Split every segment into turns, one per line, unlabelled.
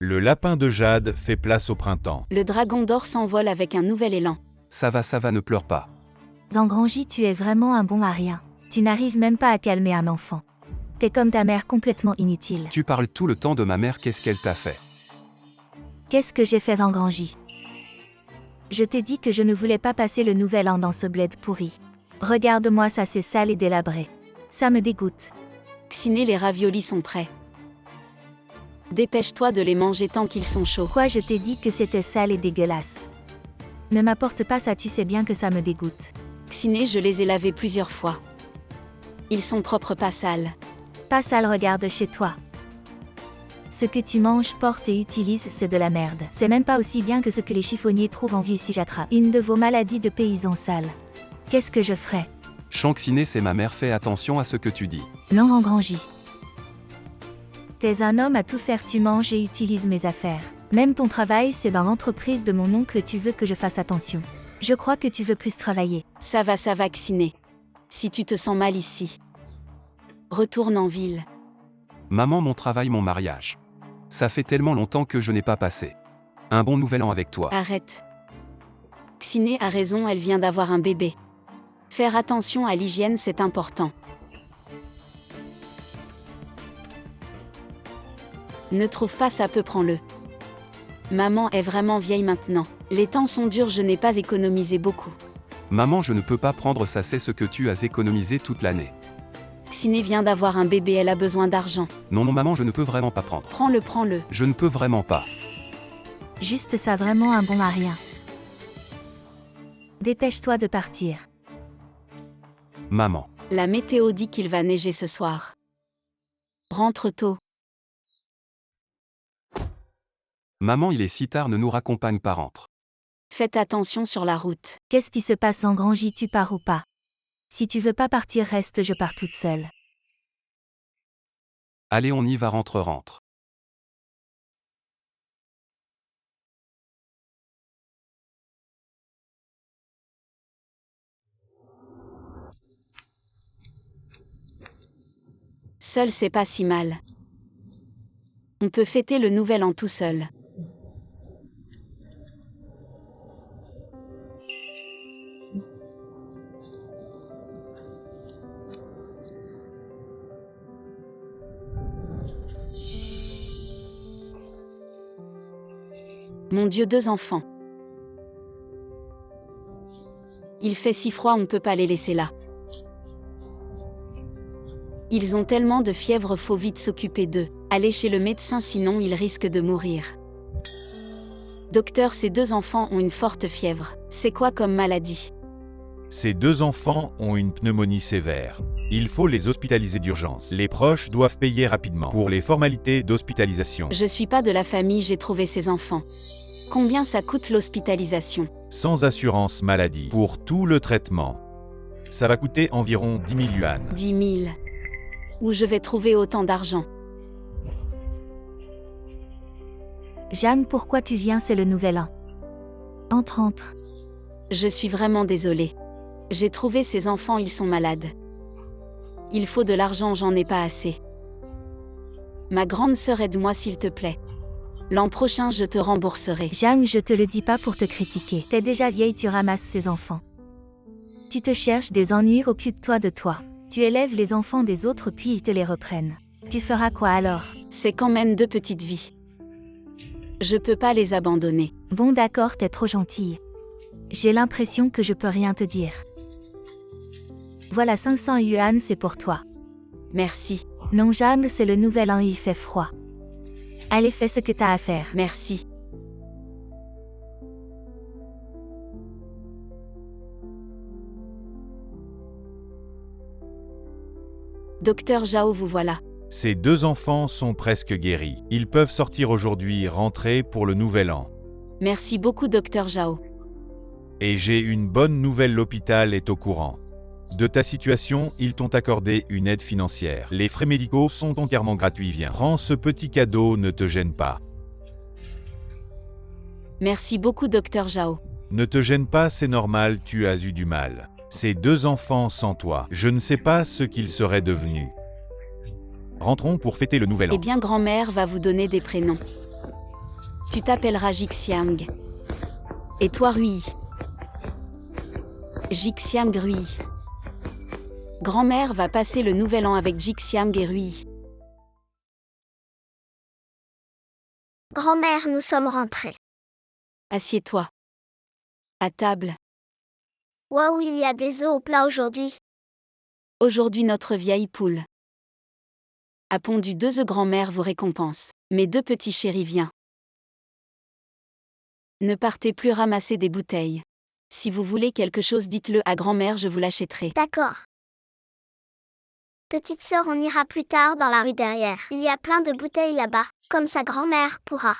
Le lapin de jade fait place au printemps.
Le dragon d'or s'envole avec un nouvel élan.
Ça va, ne pleure pas.
Zangranji, tu es vraiment un bon à rien. Tu n'arrives même pas à calmer un enfant. T'es comme ta mère, complètement inutile.
Tu parles tout le temps de ma mère, qu'est-ce qu'elle t'a fait?
Qu'est-ce que j'ai fait, Zangranji? Je t'ai dit que je ne voulais pas passer le nouvel an dans ce bled pourri. Regarde-moi ça, c'est sale et délabré. Ça me dégoûte.
Xiné, les raviolis sont prêts. Dépêche-toi de les manger tant qu'ils sont chauds.
Quoi, je t'ai dit que c'était sale et dégueulasse. Ne m'apporte pas ça, tu sais bien que ça me dégoûte.
Xiné, je les ai lavés plusieurs fois. Ils sont propres, pas sales.
Pas sale, regarde chez toi. Ce que tu manges, portes et utilises, c'est de la merde. C'est même pas aussi bien que ce que les chiffonniers trouvent en vue si j'attrape une de vos maladies de paysans sales. Qu'est-ce que je ferais?
Shanxiné, c'est ma mère, fais attention à ce que tu dis.
Non, Zangranji. T'es un homme à tout faire, tu manges et utilises mes affaires. Même ton travail, c'est dans l'entreprise de mon oncle, tu veux que je fasse attention. Je crois que tu veux plus travailler.
Ça va, Xiné. Si tu te sens mal ici, retourne en ville.
Maman, mon travail, mon mariage. Ça fait tellement longtemps que je n'ai pas passé un bon nouvel an avec toi.
Arrête. Xiné a raison, elle vient d'avoir un bébé. Faire attention à l'hygiène, c'est important. Ne trouve pas ça, peu, prends-le. Maman est vraiment vieille maintenant. Les temps sont durs, je n'ai pas économisé beaucoup.
Maman, je ne peux pas prendre ça, c'est ce que tu as économisé toute l'année.
Xiné vient d'avoir un bébé, elle a besoin d'argent.
Non, maman, je ne peux vraiment pas prendre.
Prends-le.
Je ne peux vraiment pas.
Juste ça, vraiment un bon à rien. Dépêche-toi de partir.
Maman.
La météo dit qu'il va neiger ce soir. Rentre tôt.
Maman, il est si tard, ne nous raccompagne pas, rentre.
Faites attention sur la route.
Qu'est-ce qui se passe, Zangranji, tu pars ou pas? Si tu veux pas partir, reste, je pars toute seule.
Allez, on y va, rentre.
Seul, c'est pas si mal. On peut fêter le nouvel an tout seul. Mon Dieu, 2 enfants. Il fait si froid, on ne peut pas les laisser là. Ils ont tellement de fièvre, faut vite s'occuper d'eux. Allez chez le médecin, sinon ils risquent de mourir. Docteur, ces 2 enfants ont une forte fièvre. C'est quoi comme maladie?
Ces 2 enfants ont une pneumonie sévère. Il faut les hospitaliser d'urgence. Les proches doivent payer rapidement pour les formalités d'hospitalisation.
Je suis pas de la famille, j'ai trouvé ces enfants. Combien ça coûte l'hospitalisation?
Sans assurance maladie. Pour tout le traitement, ça va coûter environ 10 000 yuan.
10 000. Où je vais trouver autant d'argent?
Jeanne, pourquoi tu viens, c'est le nouvel an. Entre.
Je suis vraiment désolée. J'ai trouvé ces enfants, ils sont malades. Il faut de l'argent, j'en ai pas assez. Ma grande sœur, aide-moi s'il te plaît. L'an prochain, je te rembourserai.
Jeanne, je te le dis pas pour te critiquer. T'es déjà vieille, tu ramasses ces enfants. Tu te cherches des ennuis, occupe-toi de toi. Tu élèves les enfants des autres puis ils te les reprennent. Tu feras quoi alors?
C'est quand même 2 petites vies. Je peux pas les abandonner.
Bon d'accord, t'es trop gentille. J'ai l'impression que je peux rien te dire. Voilà 500 yuan, c'est pour toi.
Merci.
Non Jeanne, c'est le nouvel an, il fait froid. Allez, fais ce que t'as à faire.
Merci. Docteur Zhao, vous voilà.
Ces 2 enfants sont presque guéris. Ils peuvent sortir aujourd'hui, rentrer pour le nouvel an.
Merci beaucoup, Docteur Zhao.
Et j'ai une bonne nouvelle, l'hôpital est au courant de ta situation, ils t'ont accordé une aide financière. Les frais médicaux sont entièrement gratuits, viens. Prends ce petit cadeau, ne te gêne pas.
Merci beaucoup, Docteur Zhao.
Ne te gêne pas, c'est normal, tu as eu du mal. Ces 2 enfants sans toi, je ne sais pas ce qu'ils seraient devenus. Rentrons pour fêter le nouvel an.
Eh bien, grand-mère va vous donner des prénoms. Tu t'appelleras Jixiang. Et toi Rui. Jixiang Rui. Grand-mère va passer le nouvel an avec Jixiang et Rui.
Grand-mère, nous sommes rentrés.
Assieds-toi. À table.
Waouh, il y a des œufs au plat aujourd'hui.
Aujourd'hui notre vieille poule a pondu 2 œufs, grand-mère vous récompense. Mes 2 petits chéris, viens. Ne partez plus ramasser des bouteilles. Si vous voulez quelque chose, dites-le à grand-mère, je vous l'achèterai.
D'accord. Petite sœur, on ira plus tard dans la rue derrière. Il y a plein de bouteilles là-bas, comme sa grand-mère pourra.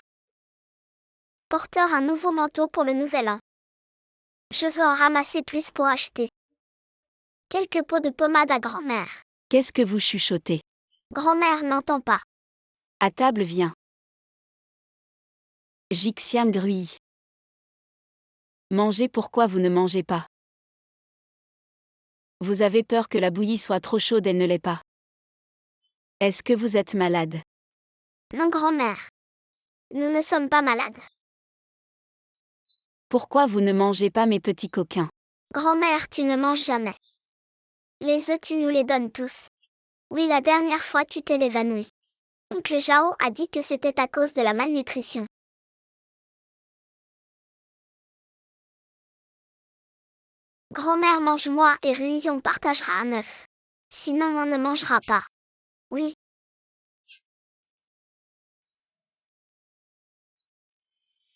Porteur un nouveau manteau pour le nouvel an. Je veux en ramasser plus pour acheter. Quelques pots de pommade à grand-mère.
Qu'est-ce que vous chuchotez?
Grand-mère n'entend pas.
À table, viens. Jixiang Rui. Mangez, pourquoi vous ne mangez pas? Vous avez peur que la bouillie soit trop chaude, elle ne l'est pas. Est-ce que vous êtes malade?
Non, grand-mère. Nous ne sommes pas malades.
Pourquoi vous ne mangez pas, mes petits coquins?
Grand-mère, tu ne manges jamais. Les œufs, tu nous les donnes tous. Oui, la dernière fois, tu t'es évanoui. Oncle Jao a dit que c'était à cause de la malnutrition. Grand-mère, mange-moi et Rui, on partagera un œuf. Sinon, on ne mangera pas. Oui.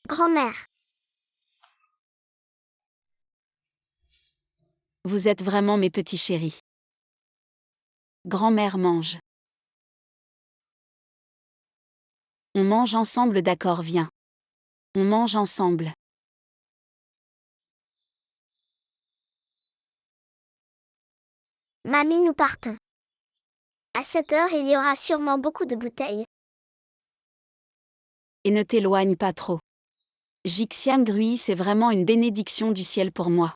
Grand-mère.
Vous êtes vraiment mes petits chéris. Grand-mère mange. On mange ensemble, d'accord, viens. On mange ensemble.
Mamie, nous partons. À 7 heures, il y aura sûrement beaucoup de bouteilles.
Et ne t'éloigne pas trop. Jixiang Rui, c'est vraiment une bénédiction du ciel pour moi.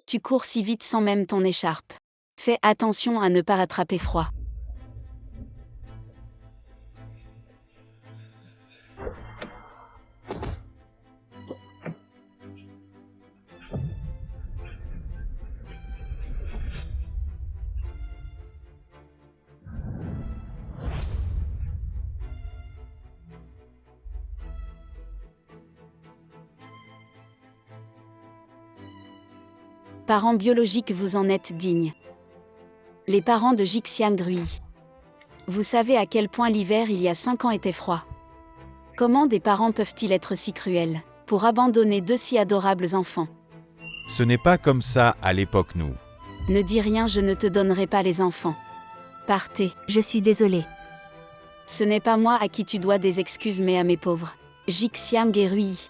Tu cours si vite sans même ton écharpe. Fais attention à ne pas attraper froid. Parents biologiques, vous en êtes dignes. Les parents de Jixiang Rui. Vous savez à quel point l'hiver il y a 5 ans était froid. Comment des parents peuvent-ils être si cruels pour abandonner 2 si adorables enfants?
Ce n'est pas comme ça à l'époque, nous.
Ne dis rien, je ne te donnerai pas les enfants. Partez.
Je suis désolée.
Ce n'est pas moi à qui tu dois des excuses, mais à mes pauvres. Jixiang et Rui.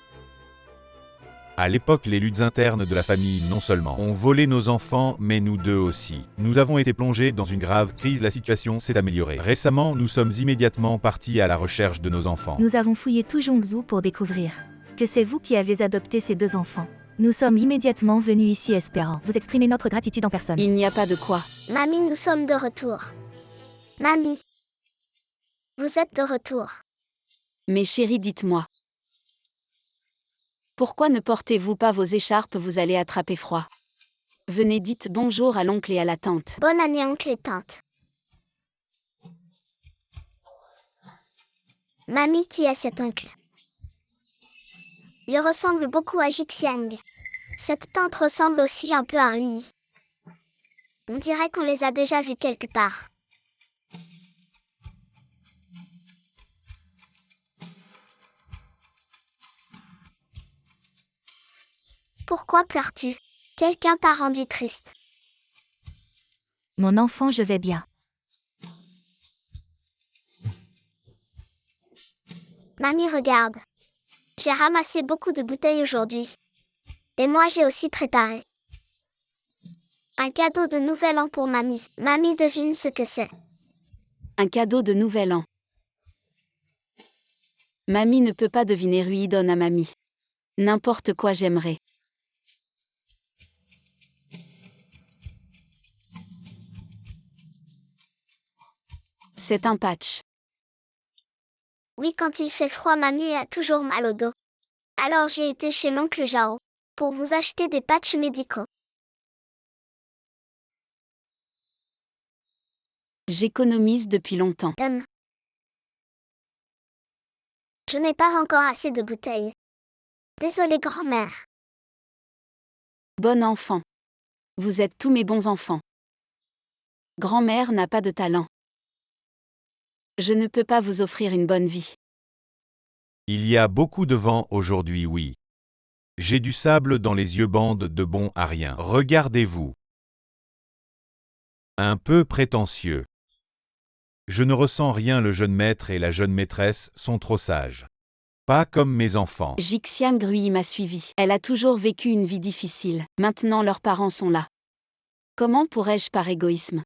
À l'époque, les luttes internes de la famille non seulement ont volé nos enfants, mais nous deux aussi. Nous avons été plongés dans une grave crise, la situation s'est améliorée. Récemment, nous sommes immédiatement partis à la recherche de nos enfants.
Nous avons fouillé tout Zhongzhou pour découvrir que c'est vous qui avez adopté ces 2 enfants. Nous sommes immédiatement venus ici espérant vous exprimer notre gratitude en personne.
Il n'y a pas de quoi.
Mamie, nous sommes de retour. Mamie. Vous êtes de retour.
Mes chéris, dites-moi. Pourquoi ne portez-vous pas vos écharpes, vous allez attraper froid. Venez, dites bonjour à l'oncle et à la tante.
Bonne année, oncle et tante. Mamie, qui est cet oncle? Il ressemble beaucoup à Jixiang. Cette tante ressemble aussi un peu à Rui. On dirait qu'on les a déjà vus quelque part. Pourquoi pleures-tu? Quelqu'un t'a rendu triste.
Mon enfant, je vais bien.
Mamie, regarde. J'ai ramassé beaucoup de bouteilles aujourd'hui. Et moi, j'ai aussi préparé un cadeau de nouvel an pour mamie. Mamie, devine ce que c'est.
Un cadeau de nouvel an. Mamie ne peut pas deviner, Rui donne à mamie. N'importe quoi, j'aimerais. C'est un patch.
Oui, quand il fait froid, mamie a toujours mal au dos. Alors j'ai été chez l'oncle Jao pour vous acheter des patchs médicaux.
J'économise depuis longtemps.
Je n'ai pas encore assez de bouteilles. Désolée, grand-mère.
Bon enfant. Vous êtes tous mes bons enfants. Grand-mère n'a pas de talent. Je ne peux pas vous offrir une bonne vie.
Il y a beaucoup de vent aujourd'hui, oui. J'ai du sable dans les yeux, bande de bons à rien. Regardez-vous. Un peu prétentieux. Je ne ressens rien, le jeune maître et la jeune maîtresse sont trop sages. Pas comme mes enfants.
Jixiang Grui m'a suivi. Elle a toujours vécu une vie difficile. Maintenant leurs parents sont là. Comment pourrais-je par égoïsme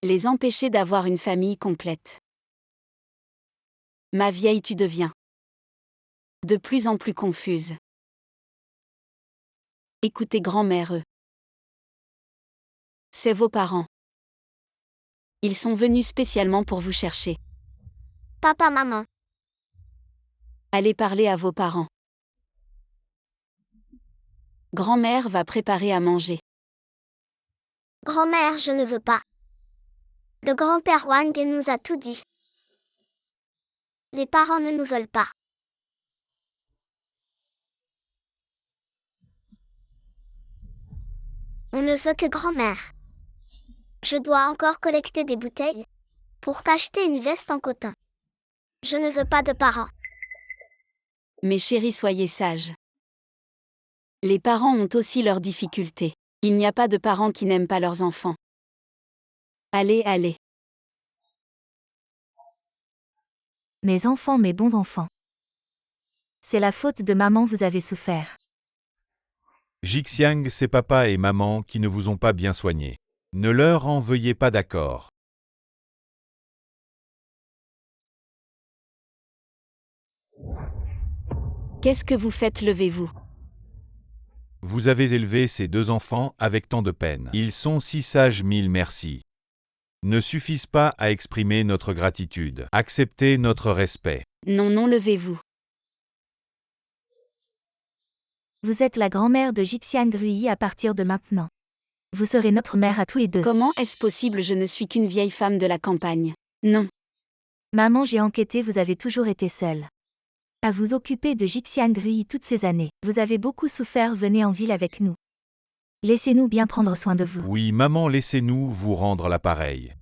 les empêcher d'avoir une famille complète? Ma vieille, tu deviens de plus en plus confuse. Écoutez, grand-mère, c'est vos parents. Ils sont venus spécialement pour vous chercher.
Papa, maman.
Allez parler à vos parents. Grand-mère va préparer à manger.
Grand-mère, je ne veux pas. Le grand-père Wang nous a tout dit. Les parents ne nous veulent pas. On ne veut que grand-mère. Je dois encore collecter des bouteilles pour t'acheter une veste en coton. Je ne veux pas de parents.
Mes chéris, soyez sages. Les parents ont aussi leurs difficultés. Il n'y a pas de parents qui n'aiment pas leurs enfants. Allez, allez.
Mes enfants, mes bons enfants. C'est la faute de maman, vous avez souffert.
Jixiang, c'est papa et maman qui ne vous ont pas bien soigné. Ne leur en veuillez pas, d'accord.
Qu'est-ce que vous faites? Levez-vous.
Vous avez élevé ces deux enfants avec tant de peine. Ils sont si sages, mille merci. Ne suffisent pas à exprimer notre gratitude. Acceptez notre respect.
Non, non, levez-vous.
Vous êtes la grand-mère de Jixiang Grui à partir de maintenant. Vous serez notre mère à tous les deux.
Comment est-ce possible? Je ne suis qu'une vieille femme de la campagne. Non.
Maman, j'ai enquêté, vous avez toujours été seule à vous occuper de Jixiang Grui toutes ces années. Vous avez beaucoup souffert, venez en ville avec nous. Laissez-nous bien prendre soin de vous.
Oui, maman, laissez-nous vous rendre l'appareil.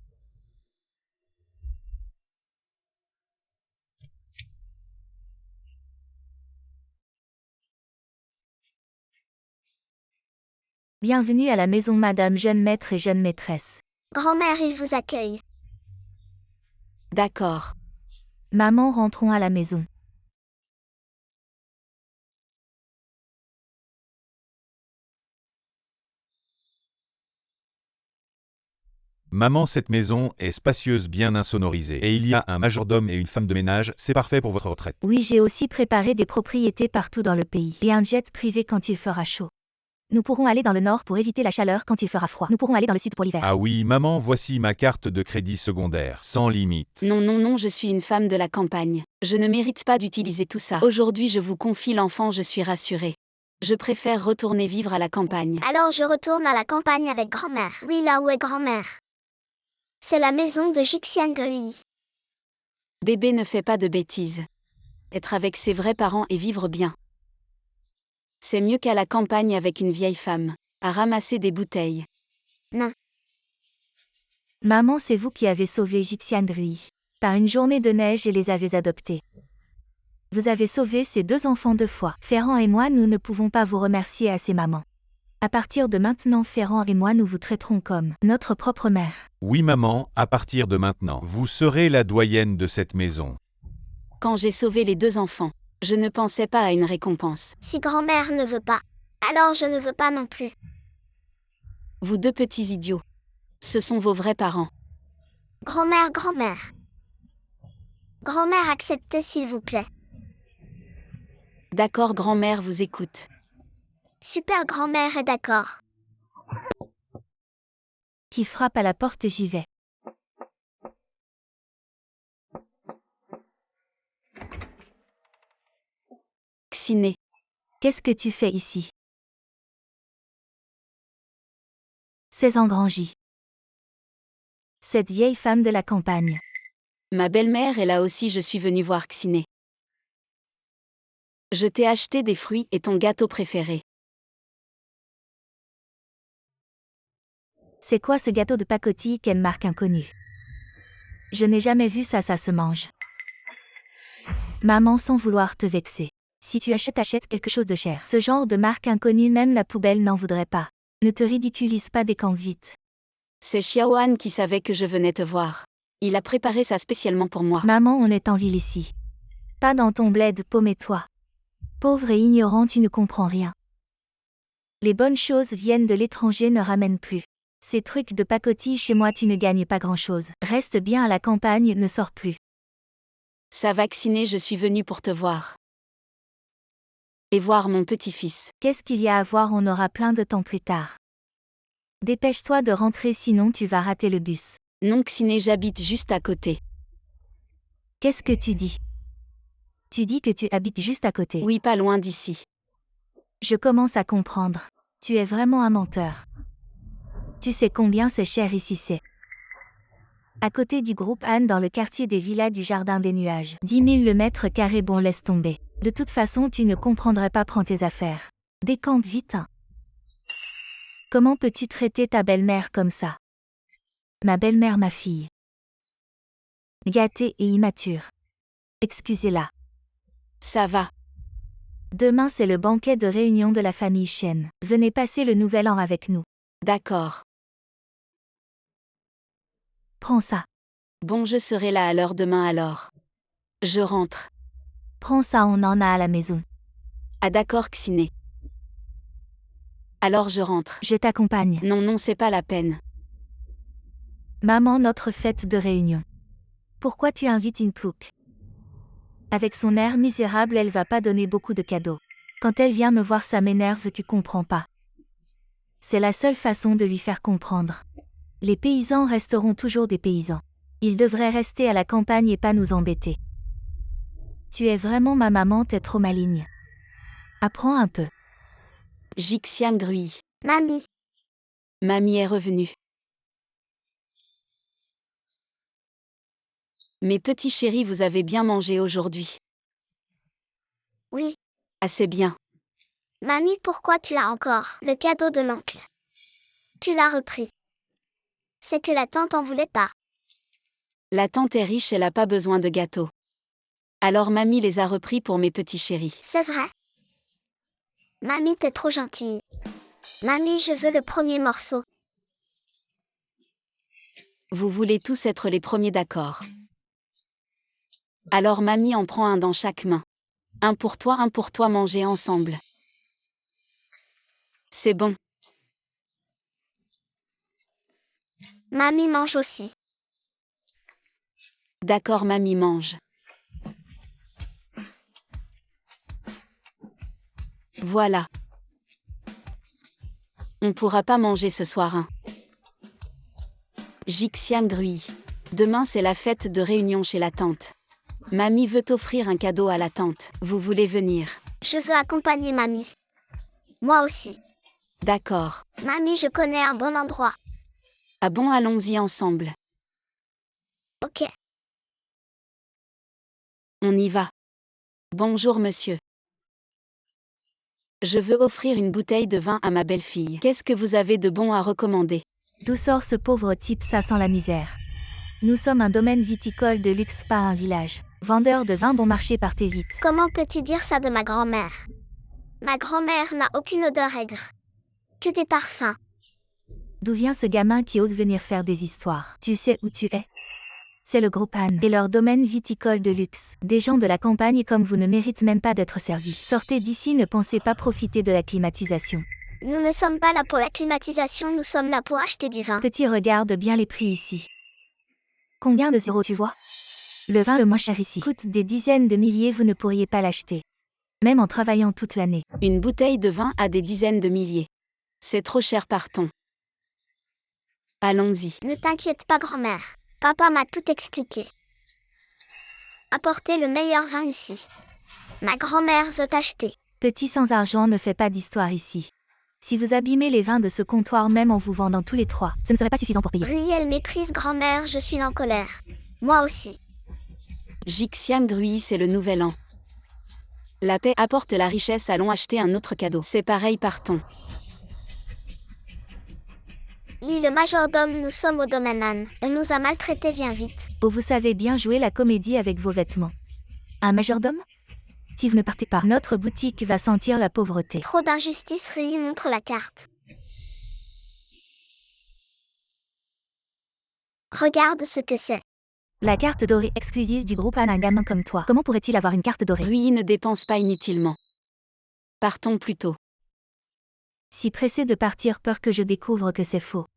Bienvenue à la maison, madame jeune maître et jeune maîtresse.
Grand-mère, il vous accueille.
D'accord.
Maman, rentrons à la maison.
Maman, cette maison est spacieuse, bien insonorisée. Et il y a un majordome et une femme de ménage, c'est parfait pour votre retraite.
Oui, j'ai aussi préparé des propriétés partout dans le pays. Et un jet privé quand il fera chaud. Nous pourrons aller dans le nord pour éviter la chaleur quand il fera froid. Nous pourrons aller dans le sud pour l'hiver.
Ah oui, maman, voici ma carte de crédit secondaire, sans limite.
Non, non, non, je suis une femme de la campagne. Je ne mérite pas d'utiliser tout ça. Aujourd'hui, je vous confie l'enfant, je suis rassurée. Je préfère retourner vivre à la campagne.
Alors je retourne à la campagne avec grand-mère. Oui, là où est grand-mère. C'est la maison de Jixiang Grui.
Bébé ne fait pas de bêtises. Être avec ses vrais parents et vivre bien. C'est mieux qu'à la campagne avec une vieille femme, à ramasser des bouteilles.
Maman, c'est vous qui avez sauvé Jixiang Grui. Par une journée de neige et les avez adoptés. Vous avez sauvé ces deux enfants 2 fois. Ferrand et moi, nous ne pouvons pas vous remercier assez, maman. À partir de maintenant, Ferrand et moi, nous vous traiterons comme notre propre mère.
Oui, maman, à partir de maintenant, vous serez la doyenne de cette maison.
Quand j'ai sauvé les 2 enfants, je ne pensais pas à une récompense.
Si grand-mère ne veut pas, alors je ne veux pas non plus.
Vous 2 petits idiots. Ce sont vos vrais parents.
Grand-mère, grand-mère. Grand-mère, acceptez s'il vous plaît.
D'accord, grand-mère vous écoute.
Super, grand-mère est d'accord.
Qui frappe à la porte, j'y vais.
Ciné.
Qu'est-ce que tu fais ici? C'est Engrangie. Cette vieille femme de la campagne.
Ma belle-mère est là aussi, je suis venue voir Ciné. Je t'ai acheté des fruits et ton gâteau préféré.
C'est quoi ce gâteau de pacotille qu'elle marque inconnue? Je n'ai jamais vu ça se mange. Maman, sans vouloir te vexer. Si tu achètes quelque chose de cher. Ce genre de marque inconnue, même la poubelle n'en voudrait pas. Ne te ridiculise pas, décampe vite.
C'est Xiaoan qui savait que je venais te voir. Il a préparé ça spécialement pour moi.
Maman, on est en ville ici. Pas dans ton bled, paumé-toi. Pauvre et ignorant, tu ne comprends rien. Les bonnes choses viennent de l'étranger, ne ramènent plus. Ces trucs de pacotille chez moi, tu ne gagnes pas grand-chose. Reste bien à la campagne, ne sors plus.
Ça va Ciné, je suis venue pour te voir. Et voir mon petit-fils.
Qu'est-ce qu'il y a à voir, on aura plein de temps plus tard. Dépêche-toi de rentrer, sinon tu vas rater le bus.
Non Ciné, j'habite juste à côté.
Qu'est-ce que tu dis? Tu dis que tu habites juste à côté.
Oui, pas loin d'ici.
Je commence à comprendre. Tu es vraiment un menteur. Tu sais combien c'est cher ici, c'est à côté du groupe Anne, dans le quartier des villas du Jardin des Nuages. 10 000 le mètre carré, bon laisse tomber. De toute façon tu ne comprendrais pas, prends tes affaires. Décampe vite. Comment peux-tu traiter ta belle-mère comme ça? Ma belle-mère, ma fille. Gâtée et immature. Excusez-la.
Ça va.
Demain c'est le banquet de réunion de la famille Chen. Venez passer le nouvel an avec nous.
D'accord.
Prends ça.
Bon, je serai là à l'heure demain alors. Je rentre.
Prends ça, on en a à la maison.
Ah d'accord Ciné. Alors je rentre.
Je t'accompagne.
Non, c'est pas la peine.
Maman, notre fête de réunion. Pourquoi tu invites une plouc? Avec son air misérable, elle va pas donner beaucoup de cadeaux. Quand elle vient me voir, ça m'énerve, tu comprends pas. C'est la seule façon de lui faire comprendre. Les paysans resteront toujours des paysans. Ils devraient rester à la campagne et pas nous embêter. Tu es vraiment ma maman, t'es trop maligne. Apprends un peu.
Jixian Grui.
Mamie,
Mamie est revenue. Mes petits chéris, vous avez bien mangé aujourd'hui?
oui.
Assez bien.
Mamie, pourquoi tu l'as encore? Le cadeau de l'oncle. Tu l'as repris. C'est que la tante en voulait pas.
La tante est riche, elle a pas besoin de gâteaux. Alors mamie les a repris pour mes petits chéris.
C'est vrai. Mamie, t'es trop gentille. Mamie, je veux le premier morceau.
Vous voulez tous être les premiers, d'accord. Alors mamie en prend un dans chaque main. Un pour toi, mangez ensemble. C'est bon.
Mamie mange aussi.
D'accord, mamie mange. Voilà. On pourra pas manger ce soir, hein. Jixian Grui. Demain c'est la fête de réunion chez la tante. Mamie veut offrir un cadeau à la tante. Vous voulez venir?
Je veux accompagner mamie. Moi aussi.
D'accord.
Mamie, je connais un bon endroit.
Ah bon, allons-y ensemble.
Ok.
On y va. Bonjour monsieur. Je veux offrir une bouteille de vin à ma belle-fille. Qu'est-ce que vous avez de bon à recommander?
D'où sort ce pauvre type, ça sent la misère. Nous sommes un domaine viticole de luxe, pas un village. Vendeur de vin bon marché, partez vite.
Comment peux-tu dire ça de ma grand-mère? Ma grand-mère n'a aucune odeur aigre. Que des parfums.
D'où vient ce gamin qui ose venir faire des histoires? Tu sais où tu es? C'est le groupe Anne et leur domaine viticole de luxe. Des gens de la campagne comme vous ne méritent même pas d'être servis. Sortez d'ici, ne pensez pas profiter de la climatisation.
Nous ne sommes pas là pour la climatisation, nous sommes là pour acheter du vin.
Petit, regarde bien les prix ici. Combien de zéros tu vois? Le vin le moins cher ici coûte des dizaines de milliers, vous ne pourriez pas l'acheter. Même en travaillant toute l'année.
Une bouteille de vin à des dizaines de milliers. C'est trop cher, partons. Allons-y.
Ne t'inquiète pas, grand-mère. Papa m'a tout expliqué. Apportez le meilleur vin ici. Ma grand-mère veut acheter.
Petit sans argent ne fait pas d'histoire ici. Si vous abîmez les vins de ce comptoir même en vous vendant tous les trois, ce ne serait pas suffisant pour payer.
Gruy, elle méprise grand-mère, je suis en colère. Moi aussi.
Jixiang Gruy, c'est le nouvel an. La paix apporte la richesse, allons acheter un autre cadeau. C'est pareil, partons.
Li, le majordome, nous sommes au domaine Anne. Elle nous a maltraités, viens vite.
Oh, vous savez bien jouer la comédie avec vos vêtements. Un majordome? Si vous ne partez pas, notre boutique va sentir la pauvreté.
Trop d'injustice, Rui montre la carte. Regarde ce que c'est.
La carte dorée exclusive du groupe Anne, un gamin comme toi. Comment pourrait-il avoir une carte dorée?
Rui ne dépense pas inutilement. Partons plus tôt.
Si pressé de partir, peur que je découvre que c'est faux.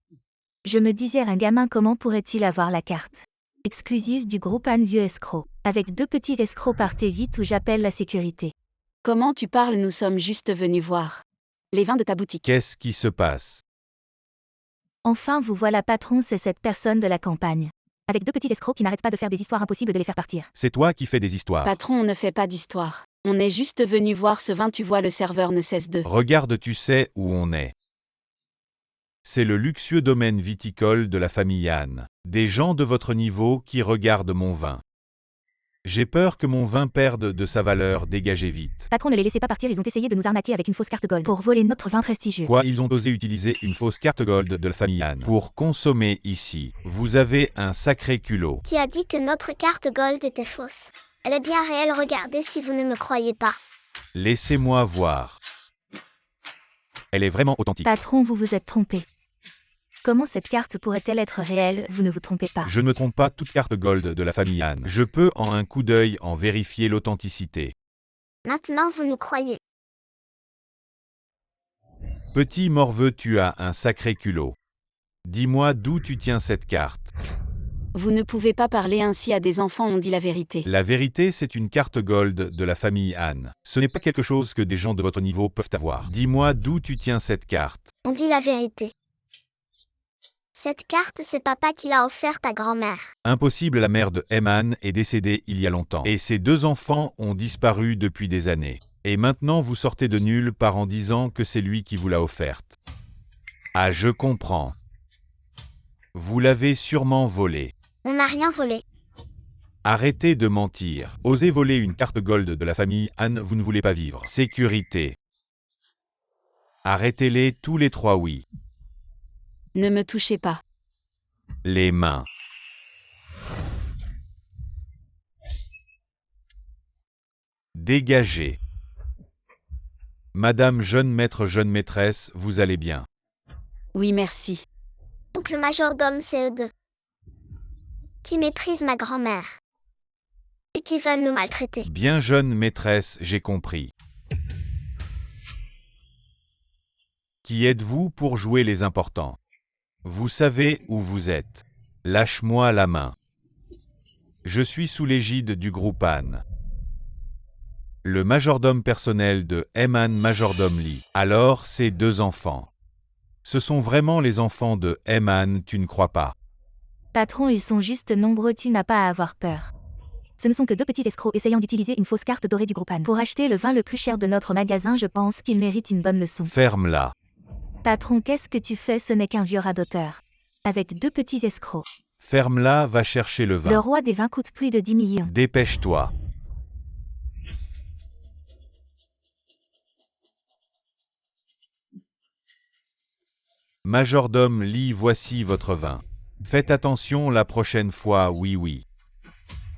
Je me disais, un gamin, comment pourrait-il avoir la carte exclusive du groupe Anne, vieux escroc. Avec 2 petits escrocs, partez vite ou j'appelle la sécurité.
Comment tu parles, nous sommes juste venus voir les vins de ta boutique.
Qu'est-ce qui se passe?
Enfin, vous voilà, patron, c'est cette personne de la campagne. Avec 2 petits escrocs qui n'arrêtent pas de faire des histoires impossibles de les faire partir.
C'est toi qui fais des histoires.
Patron, on ne fait pas d'histoire. On est juste venu voir ce vin, tu vois, le serveur ne cesse de...
Regarde, tu sais où on est. C'est le luxueux domaine viticole de la famille Anne. Des gens de votre niveau qui regardent mon vin. J'ai peur que mon vin perde de sa valeur, dégagez vite.
Patron, ne les laissez pas partir, ils ont essayé de nous arnaquer avec une fausse carte gold pour voler notre vin prestigieux.
Quoi, ils ont osé utiliser une fausse carte gold de la famille Anne pour consommer ici. Vous avez un sacré culot.
Qui a dit que notre carte gold était fausse? Elle est bien réelle, regardez si vous ne me croyez pas.
Laissez-moi voir. Elle est vraiment authentique.
Patron, vous vous êtes trompé. Comment cette carte pourrait-elle être réelle? Vous ne vous trompez pas.
Je ne me trompe pas, toute carte gold de la famille Anne. Je peux en un coup d'œil en vérifier l'authenticité.
Maintenant vous nous croyez.
Petit morveux, tu as un sacré culot. Dis-moi d'où tu tiens cette carte.
Vous ne pouvez pas parler ainsi à des enfants, on dit la vérité.
La vérité, c'est une carte gold de la famille Anne. Ce n'est pas quelque chose que des gens de votre niveau peuvent avoir. Dis-moi d'où tu tiens cette carte.
On dit la vérité. Cette carte, c'est papa qui l'a offerte à grand-mère.
Impossible, la mère de Eman est décédée il y a longtemps. Et ses 2 enfants ont disparu depuis des années. Et maintenant vous sortez de nulle part en disant que c'est lui qui vous l'a offerte. Ah, je comprends. Vous l'avez sûrement volée.
On n'a rien volé.
Arrêtez de mentir. Osez voler une carte gold de la famille Anne, vous ne voulez pas vivre. Sécurité. Arrêtez-les tous les 3, oui.
Ne me touchez pas.
Les mains. Dégagez. Madame jeune maître, jeune maîtresse, vous allez bien.
Oui, merci.
Donc le majordome, c'est eux deux. Qui méprisent ma grand-mère. Et qui veulent nous maltraiter.
Bien jeune maîtresse, j'ai compris. Qui êtes-vous pour jouer les importants? Vous savez où vous êtes. Lâche-moi la main. Je suis sous l'égide du groupe Anne. Le majordome personnel de Eman Majordome Lee. Alors, ces 2 enfants. Ce sont vraiment les enfants de Eman, tu ne crois pas?
Patron, ils sont juste nombreux, tu n'as pas à avoir peur. Ce ne sont que 2 petits escrocs essayant d'utiliser une fausse carte dorée du groupe Anne. Pour acheter le vin le plus cher de notre magasin, je pense qu'ils méritent une bonne leçon.
Ferme-la.
Patron, qu'est-ce que tu fais? Ce n'est qu'un vieux radoteur. Avec 2 petits escrocs.
Ferme-la, va chercher le vin.
Le roi des vins coûte plus de 10 millions.
Dépêche-toi. Majordome Lee, voici votre vin. Faites attention la prochaine fois, oui oui.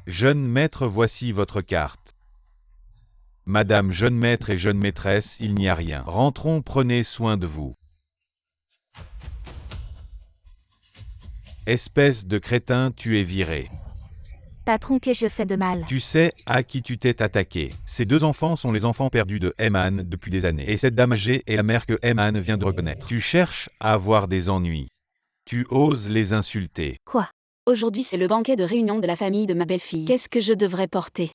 Jeune maître, voici votre carte. Madame jeune maître et jeune maîtresse, il n'y a rien. Rentrons, prenez soin de vous. Espèce de crétin, tu es viré.
Patron, qu'ai-je fait de mal?
Tu sais à qui tu t'es attaqué. Ces 2 enfants sont les enfants perdus de Eman depuis des années. Et cette dame âgée est la mère que Eman vient de reconnaître. Tu cherches à avoir des ennuis. Tu oses les insulter.
Quoi?
Aujourd'hui, c'est le banquet de réunion de la famille de ma belle-fille. Qu'est-ce que je devrais porter?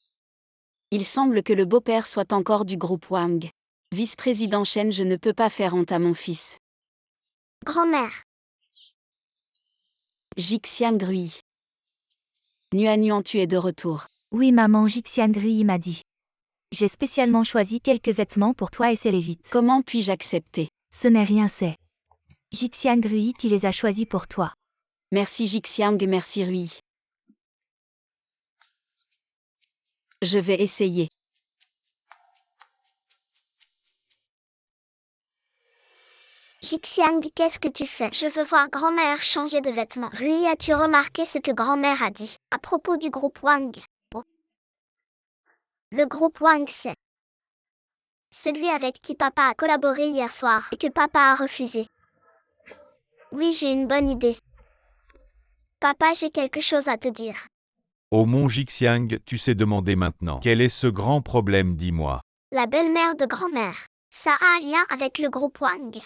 Il semble que le beau-père soit encore du groupe Wang. Vice-président Chen, je ne peux pas faire honte à mon fils.
Grand-mère.
Jixiang Gruy. Nuan, tu es de retour.
Oui, maman, Jixian Gruy m'a dit. J'ai spécialement choisi quelques vêtements pour toi et c'est les vite.
Comment puis-je accepter?
Ce n'est rien, c'est Jixiang Rui qui les a choisis pour toi.
Merci Jixiang et merci Rui. Je vais essayer.
Jixiang, qu'est-ce que tu fais? Je veux voir grand-mère changer de vêtements. Rui, as-tu remarqué ce que grand-mère a dit à propos du groupe Wang? Oh. Le groupe Wang, c'est celui avec qui papa a collaboré hier soir et que papa a refusé. Oui, j'ai une bonne idée. Papa, j'ai quelque chose à te dire.
Oh mon Jixiang, tu sais demander maintenant. Quel est ce grand problème, dis-moi?
La belle-mère de grand-mère. Ça a un lien avec le groupe Wang.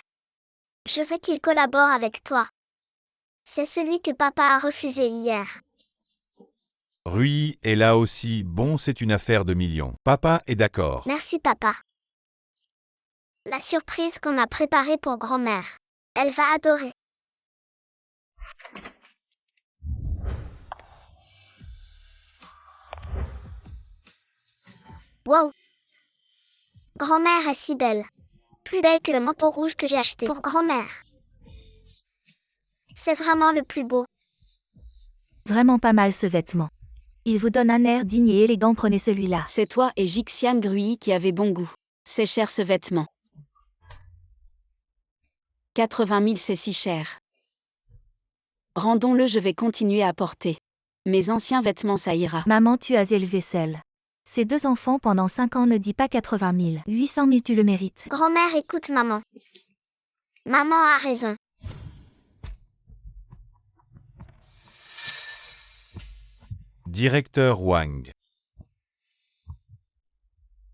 Je veux qu'il collabore avec toi. C'est celui que papa a refusé hier.
Rui est là aussi, bon c'est une affaire de millions. Papa est d'accord.
Merci papa. La surprise qu'on a préparée pour grand-mère. Elle va adorer. Wow! Grand-mère est si belle. Plus belle que le manteau rouge que j'ai acheté pour grand-mère. C'est vraiment le plus beau.
Vraiment pas mal ce vêtement. Il vous donne un air digne et élégant, prenez celui-là.
C'est toi et Jixiang Rui qui avez bon goût. C'est cher ce vêtement. 80 000 c'est si cher. Rendons-le, je vais continuer à porter. Mes anciens vêtements ça ira.
Maman, tu as élevé seule ces deux enfants pendant 5 ans, ne dis pas 80 000. 800 000 tu le mérites.
Grand-mère, écoute maman. Maman a raison.
Directeur Wang.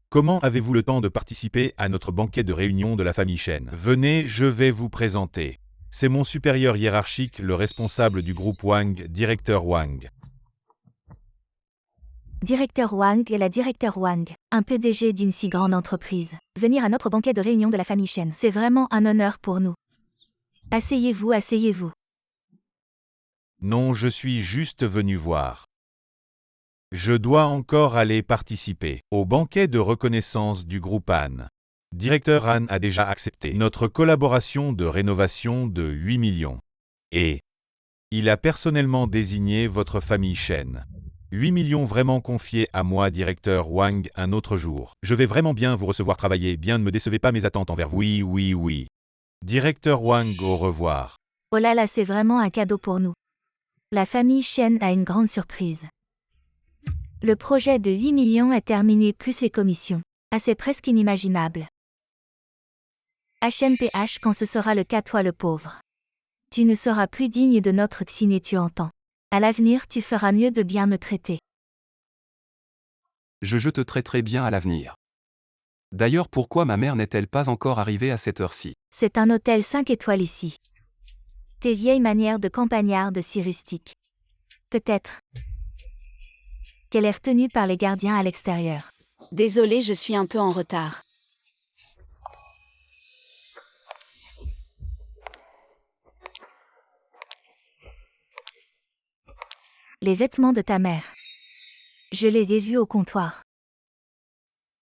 Comment avez-vous le temps de participer à notre banquet de réunion de la famille Shen? Venez, je vais vous présenter. C'est mon supérieur hiérarchique, le responsable du groupe Wang, directeur Wang.
Directeur Wang et la directeur Wang, un PDG d'une si grande entreprise. Venir à notre banquet de réunion de la famille Shen, c'est vraiment un honneur pour nous. Asseyez-vous, asseyez-vous.
Non, je suis juste venu voir. Je dois encore aller participer au banquet de reconnaissance du groupe Han. Directeur Han a déjà accepté notre collaboration de rénovation de 8 millions. Et il a personnellement désigné votre famille Shen. 8 millions vraiment confiés à moi, directeur Wang, un autre jour. Je vais vraiment bien vous recevoir, travailler bien, ne me décevez pas mes attentes envers vous. Oui, oui, oui. Directeur Wang, au revoir.
Oh là là, c'est vraiment un cadeau pour nous. La famille Shen a une grande surprise. Le projet de 8 millions est terminé plus les commissions. Ah, c'est presque inimaginable. HMPH, quand ce sera le cas, toi le pauvre. Tu ne seras plus digne de notre ciné, tu entends. À l'avenir, tu feras mieux de bien me traiter.
Je te traiterai bien à l'avenir. D'ailleurs, pourquoi ma mère n'est-elle pas encore arrivée à cette heure-ci?
C'est un hôtel 5 étoiles ici. Tes vieilles manières de campagnarde si rustiques. Peut-être qu'elle est retenue par les gardiens à l'extérieur.
Désolée, je suis un peu en retard.
Les vêtements de ta mère. Je les ai vus au comptoir.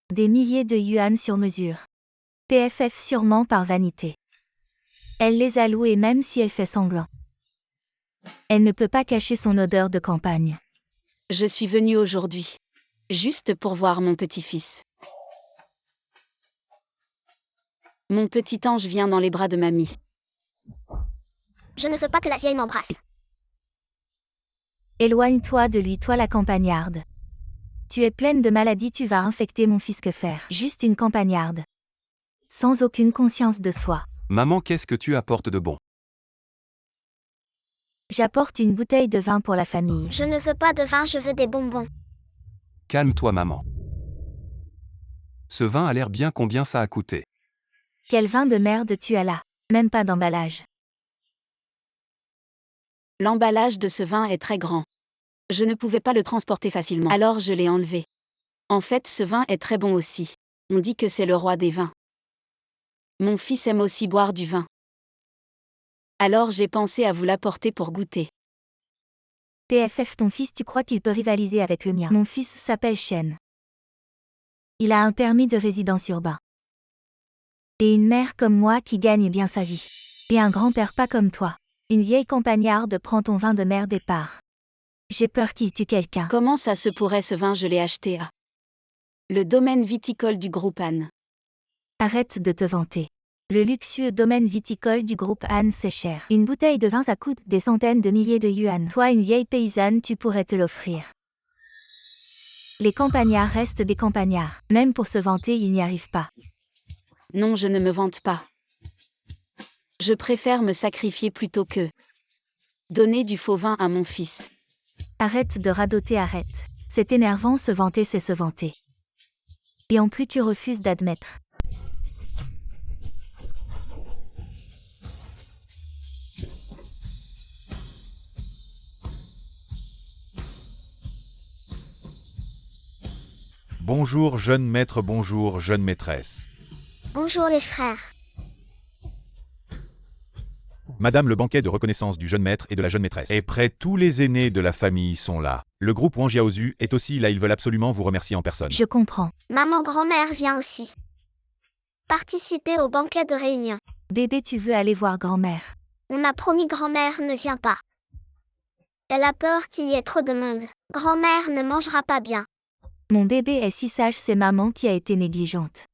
Des milliers de yuan sur mesure. PFF sûrement par vanité. Elle les a loués même si elle fait semblant. Elle ne peut pas cacher son odeur de campagne.
Je suis venue aujourd'hui. Juste pour voir mon petit-fils. Mon petit ange vient dans les bras de mamie.
Je ne veux pas que la vieille m'embrasse.
Éloigne-toi de lui, toi la campagnarde. Tu es pleine de maladies, tu vas infecter mon fils, que faire? Juste une campagnarde. Sans aucune conscience de soi.
Maman, qu'est-ce que tu apportes de bon?
J'apporte une bouteille de vin pour la famille.
Je ne veux pas de vin, je veux des bonbons.
Calme-toi, maman. Ce vin a l'air bien, combien ça a coûté?
Quel vin de merde tu as là? Même pas d'emballage.
L'emballage de ce vin est très grand. Je ne pouvais pas le transporter facilement. Alors je l'ai enlevé. En fait, ce vin est très bon aussi. On dit que c'est le roi des vins. Mon fils aime aussi boire du vin. Alors j'ai pensé à vous l'apporter pour goûter.
PFF, ton fils, tu crois qu'il peut rivaliser avec le mien? Mon fils s'appelle Shen. Il a un permis de résidence urbain. Et une mère comme moi qui gagne bien sa vie. Et un grand-père pas comme toi. Une vieille campagnarde prend ton vin de merde et part. J'ai peur qu'il tue quelqu'un.
Comment ça se pourrait, ce vin, je l'ai acheté à le domaine viticole du groupe Anne.
Arrête de te vanter. Le luxueux domaine viticole du groupe Anne, c'est cher. Une bouteille de vin, ça coûte des centaines de milliers de yuan. Toi, une vieille paysanne, tu pourrais te l'offrir. Les campagnards restent des campagnards. Même pour se vanter, ils n'y arrivent pas.
Non, je ne me vante pas. Je préfère me sacrifier plutôt que donner du faux vin à mon fils.
Arrête de radoter, arrête. C'est énervant, se vanter, c'est se vanter. Et en plus, tu refuses d'admettre.
Bonjour jeune maître, bonjour jeune maîtresse.
Bonjour les frères.
Madame, le banquet de reconnaissance du jeune maître et de la jeune maîtresse est prêt, tous les aînés de la famille sont là. Le groupe Wang Jiaozu est aussi là, ils veulent absolument vous remercier en personne.
Je comprends.
Maman grand-mère vient aussi. Participer au banquet de réunion.
Bébé, tu veux aller voir grand-mère.
On m'a promis grand-mère ne vient pas. Elle a peur qu'il y ait trop de monde. Grand-mère ne mangera pas bien.
Mon bébé est si sage, c'est maman qui a été négligente.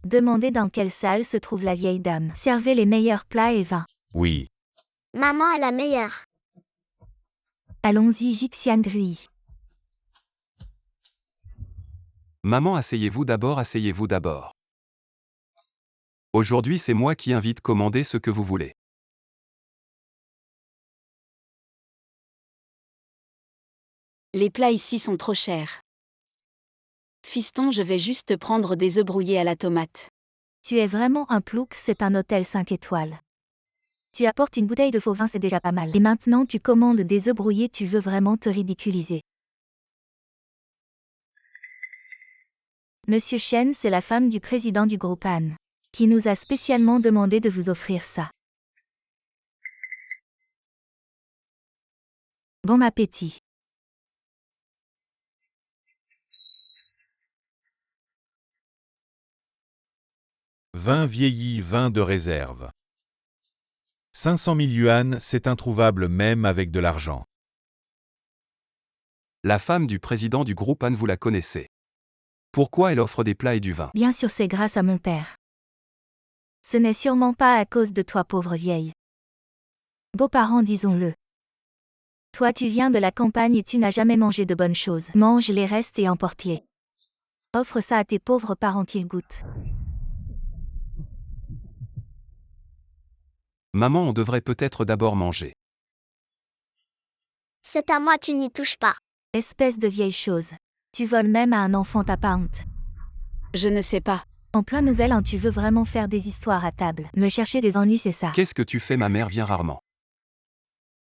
Demandez dans quelle salle se trouve la vieille dame. Servez les meilleurs plats et vins.
Oui.
Maman est la meilleure.
Allons-y, Jixian Grui.
Maman, asseyez-vous d'abord, asseyez-vous d'abord. Aujourd'hui, c'est moi qui invite, commandez ce que vous voulez.
Les plats ici sont trop chers. Fiston, je vais juste prendre des œufs brouillés à la tomate.
Tu es vraiment un plouc, c'est un hôtel 5 étoiles. Tu apportes une bouteille de faux vin, c'est déjà pas mal. Et maintenant tu commandes des œufs brouillés, tu veux vraiment te ridiculiser. Monsieur Chen, c'est la femme du président du groupe Anne, qui nous a spécialement demandé de vous offrir ça. Bon appétit.
Vin vieilli, vin de réserve. 500 000 yuan, c'est introuvable même avec de l'argent.
La femme du président du groupe Anne, vous la connaissez. Pourquoi elle offre des plats et du vin?
Bien sûr, c'est grâce à mon père. Ce n'est sûrement pas à cause de toi, pauvre vieille. Beaux-parents, disons-le. Toi, tu viens de la campagne et tu n'as jamais mangé de bonnes choses. Mange les restes et emporte-les. Offre ça à tes pauvres parents qu'ils goûtent.
Maman, on devrait peut-être d'abord manger.
C'est à moi, tu n'y touches pas.
Espèce de vieille chose. Tu voles même à un enfant, t'as pas honte.
Je ne sais pas.
En plein nouvel an, tu veux vraiment faire des histoires à table. Me chercher des ennuis, c'est ça.
Qu'est-ce que tu fais? Ma mère vient rarement.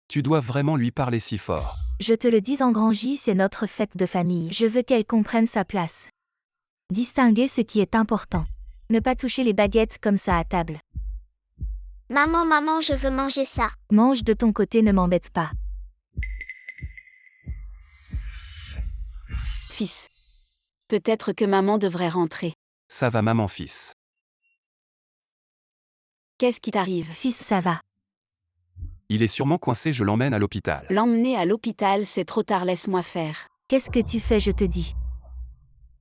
Tu dois vraiment lui parler si fort.
Je te le dis en grand J, c'est notre fête de famille. Je veux qu'elle comprenne sa place. Distinguer ce qui est important. Ne pas toucher les baguettes comme ça à table.
Maman, je veux manger ça.
Mange de ton côté, ne m'embête pas.
Fils. Peut-être que maman devrait rentrer.
Ça va, maman, fils.
Qu'est-ce qui t'arrive?
Fils, ça va.
Il est sûrement coincé, je l'emmène à l'hôpital.
L'emmener à l'hôpital, c'est trop tard, laisse-moi faire.
Qu'est-ce que tu fais, je te dis?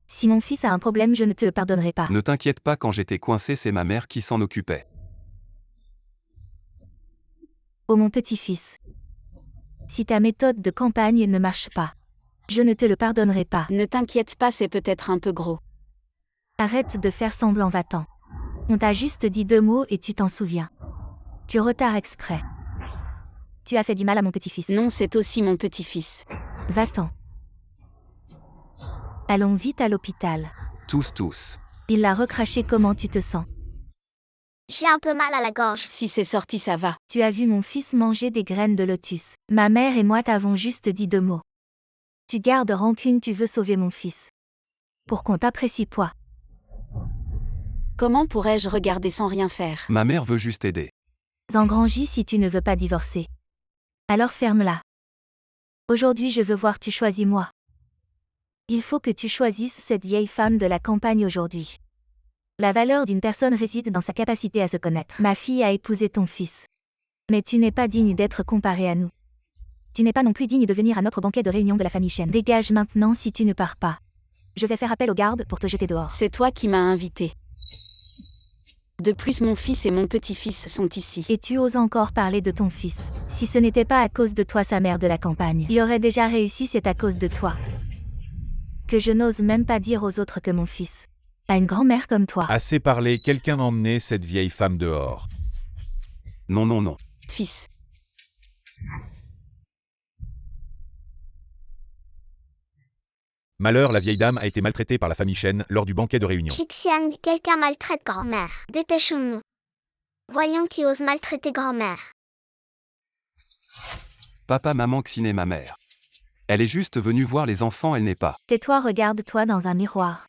Si mon fils a un problème, je ne te le pardonnerai pas.
Ne t'inquiète pas, quand j'étais coincé, c'est ma mère qui s'en occupait.
Oh mon petit-fils. Si ta méthode de campagne ne marche pas, je ne te le pardonnerai pas.
Ne t'inquiète pas, c'est peut-être un peu gros.
Arrête de faire semblant, va-t'en. On t'a juste dit 2 mots et tu t'en souviens. Tu retardes exprès. Tu as fait du mal à mon petit-fils.
Non, c'est aussi mon petit-fils.
Va-t'en. Allons vite à l'hôpital.
Tous.
Il l'a recraché, comment tu te sens?
J'ai un peu mal à la gorge.
Si c'est sorti, ça va.
Tu as vu mon fils manger des graines de lotus. Ma mère et moi t'avons juste dit 2 mots. Tu gardes rancune, tu veux sauver mon fils. Pour qu'on t'apprécie pas.
Comment pourrais-je regarder sans rien faire?
Ma mère veut juste aider.
Zangrangis, si tu ne veux pas divorcer. Alors ferme-la. Aujourd'hui je veux voir, tu choisis moi. Il faut que tu choisisses cette vieille femme de la campagne aujourd'hui. La valeur d'une personne réside dans sa capacité à se connaître. Ma fille a épousé ton fils. Mais tu n'es pas digne d'être comparé à nous. Tu n'es pas non plus digne de venir à notre banquet de réunion de la famille Chen. Dégage maintenant si tu ne pars pas. Je vais faire appel aux gardes pour te jeter dehors.
C'est toi qui m'as invité. De plus, mon fils et mon petit-fils sont ici.
Et tu oses encore parler de ton fils. Si ce n'était pas à cause de toi, sa mère de la campagne, il aurait déjà réussi, c'est à cause de toi. Que je n'ose même pas dire aux autres que mon fils a une grand-mère comme toi.
Assez parlé, quelqu'un emmenait cette vieille femme dehors.
Non, non, non.
Fils.
Malheur, la vieille dame a été maltraitée par la famille Chen lors du banquet de réunion.
Xixiang, quelqu'un maltraite grand-mère. Dépêchons-nous. Voyons qui ose maltraiter grand-mère.
Papa, maman, Xiné, ma mère. Elle est juste venue voir les enfants, elle n'est pas.
Tais-toi, regarde-toi dans un miroir.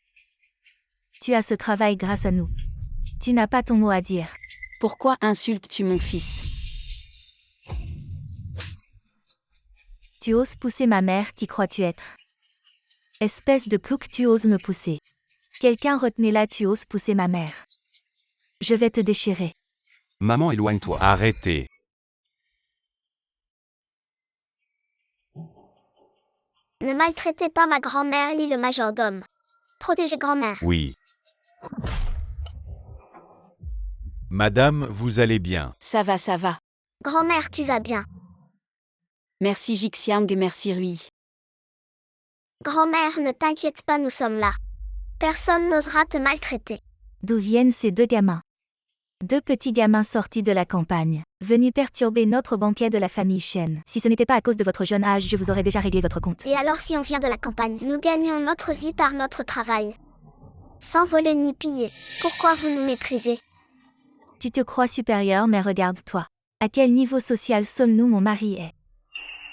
Tu as ce travail grâce à nous. Tu n'as pas ton mot à dire.
Pourquoi insultes-tu mon fils?
Tu oses pousser ma mère, qui crois-tu être? Espèce de plouc, tu oses me pousser. Quelqu'un retenez-la, tu oses pousser ma mère. Je vais te déchirer.
Maman, éloigne-toi.
Arrêtez.
Ne maltraitez pas ma grand-mère, lit le majordome. Protégez grand-mère.
Oui. Madame, vous allez bien.
Ça va, ça va.
Grand-mère, tu vas bien.
Merci Jixiang et merci Rui.
Grand-mère, ne t'inquiète pas, nous sommes là. Personne n'osera te maltraiter.
D'où viennent ces deux gamins? Deux petits gamins sortis de la campagne, venus perturber notre banquet de la famille Chen. Si ce n'était pas à cause de votre jeune âge, je vous aurais déjà réglé votre compte.
Et alors si on vient de la campagne, nous gagnons notre vie par notre travail. Sans voler ni piller. Pourquoi vous nous méprisez?
Tu te crois supérieur, mais regarde-toi. À quel niveau social sommes-nous? Mon mari est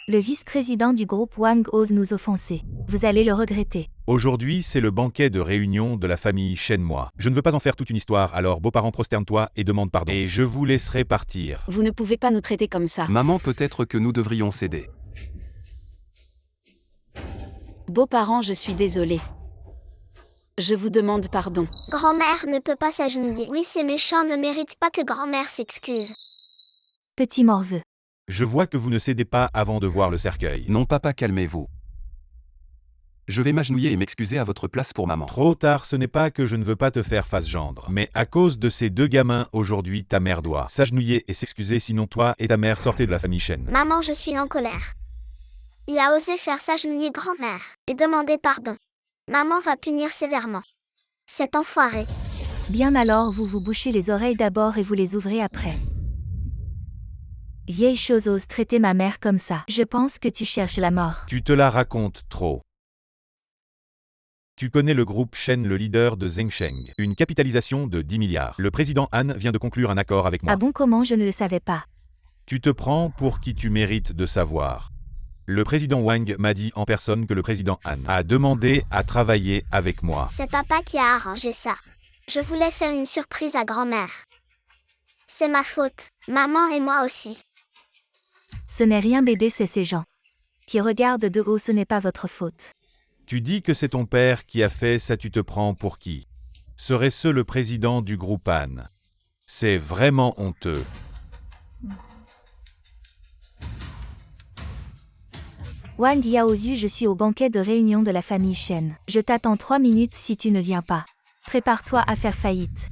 le vice-président du groupe Wang ose nous offenser. Vous allez le regretter.
Aujourd'hui, c'est le banquet de réunion de la famille Chen moi. Je ne veux pas en faire toute une histoire, alors beaux-parents, prosterne-toi et demande pardon. Et je vous laisserai partir.
Vous ne pouvez pas nous traiter comme ça.
Maman, peut-être que nous devrions céder.
Beaux-parents, je suis désolée. Je vous demande pardon.
Grand-mère ne peut pas s'agenouiller. Oui, ces méchants ne méritent pas que grand-mère s'excuse.
Petit morveux.
Je vois que vous ne cédez pas avant de voir le cercueil.
Non, papa, calmez-vous. Je vais m'agenouiller et m'excuser à votre place pour maman.
Trop tard, ce n'est pas que je ne veux pas te faire face gendre. Mais à cause de ces deux gamins, aujourd'hui, ta mère doit s'agenouiller et s'excuser, sinon toi et ta mère sortez de la famille Chen.
Maman, je suis en colère. Il a osé faire s'agenouiller grand-mère et demander pardon. Maman va punir sévèrement cet enfoiré.
Bien alors, vous vous bouchez les oreilles d'abord et vous les ouvrez après. Vieille chose, ose traiter ma mère comme ça. Je pense que tu cherches la mort.
Tu te la racontes trop. Tu connais le groupe Shen, le leader de Zhengsheng. Une capitalisation de 10 milliards. Le président Han vient de conclure un accord avec moi.
Ah bon, comment? Je ne le savais pas.
Tu te prends pour qui tu mérites de savoir. Le président Wang m'a dit en personne que le président Han a demandé à travailler avec moi.
C'est papa qui a arrangé ça. Je voulais faire une surprise à grand-mère. C'est ma faute. Maman et moi aussi.
Ce n'est rien bébé, c'est ces gens qui regardent de haut, ce n'est pas votre faute.
Tu dis que c'est ton père qui a fait ça, tu te prends pour qui? Serait-ce le président du groupe Han? C'est vraiment honteux.
Wang Yaozu, je suis au banquet de réunion de la famille Chen. Je t'attends 3 minutes si tu ne viens pas. Prépare-toi à faire faillite.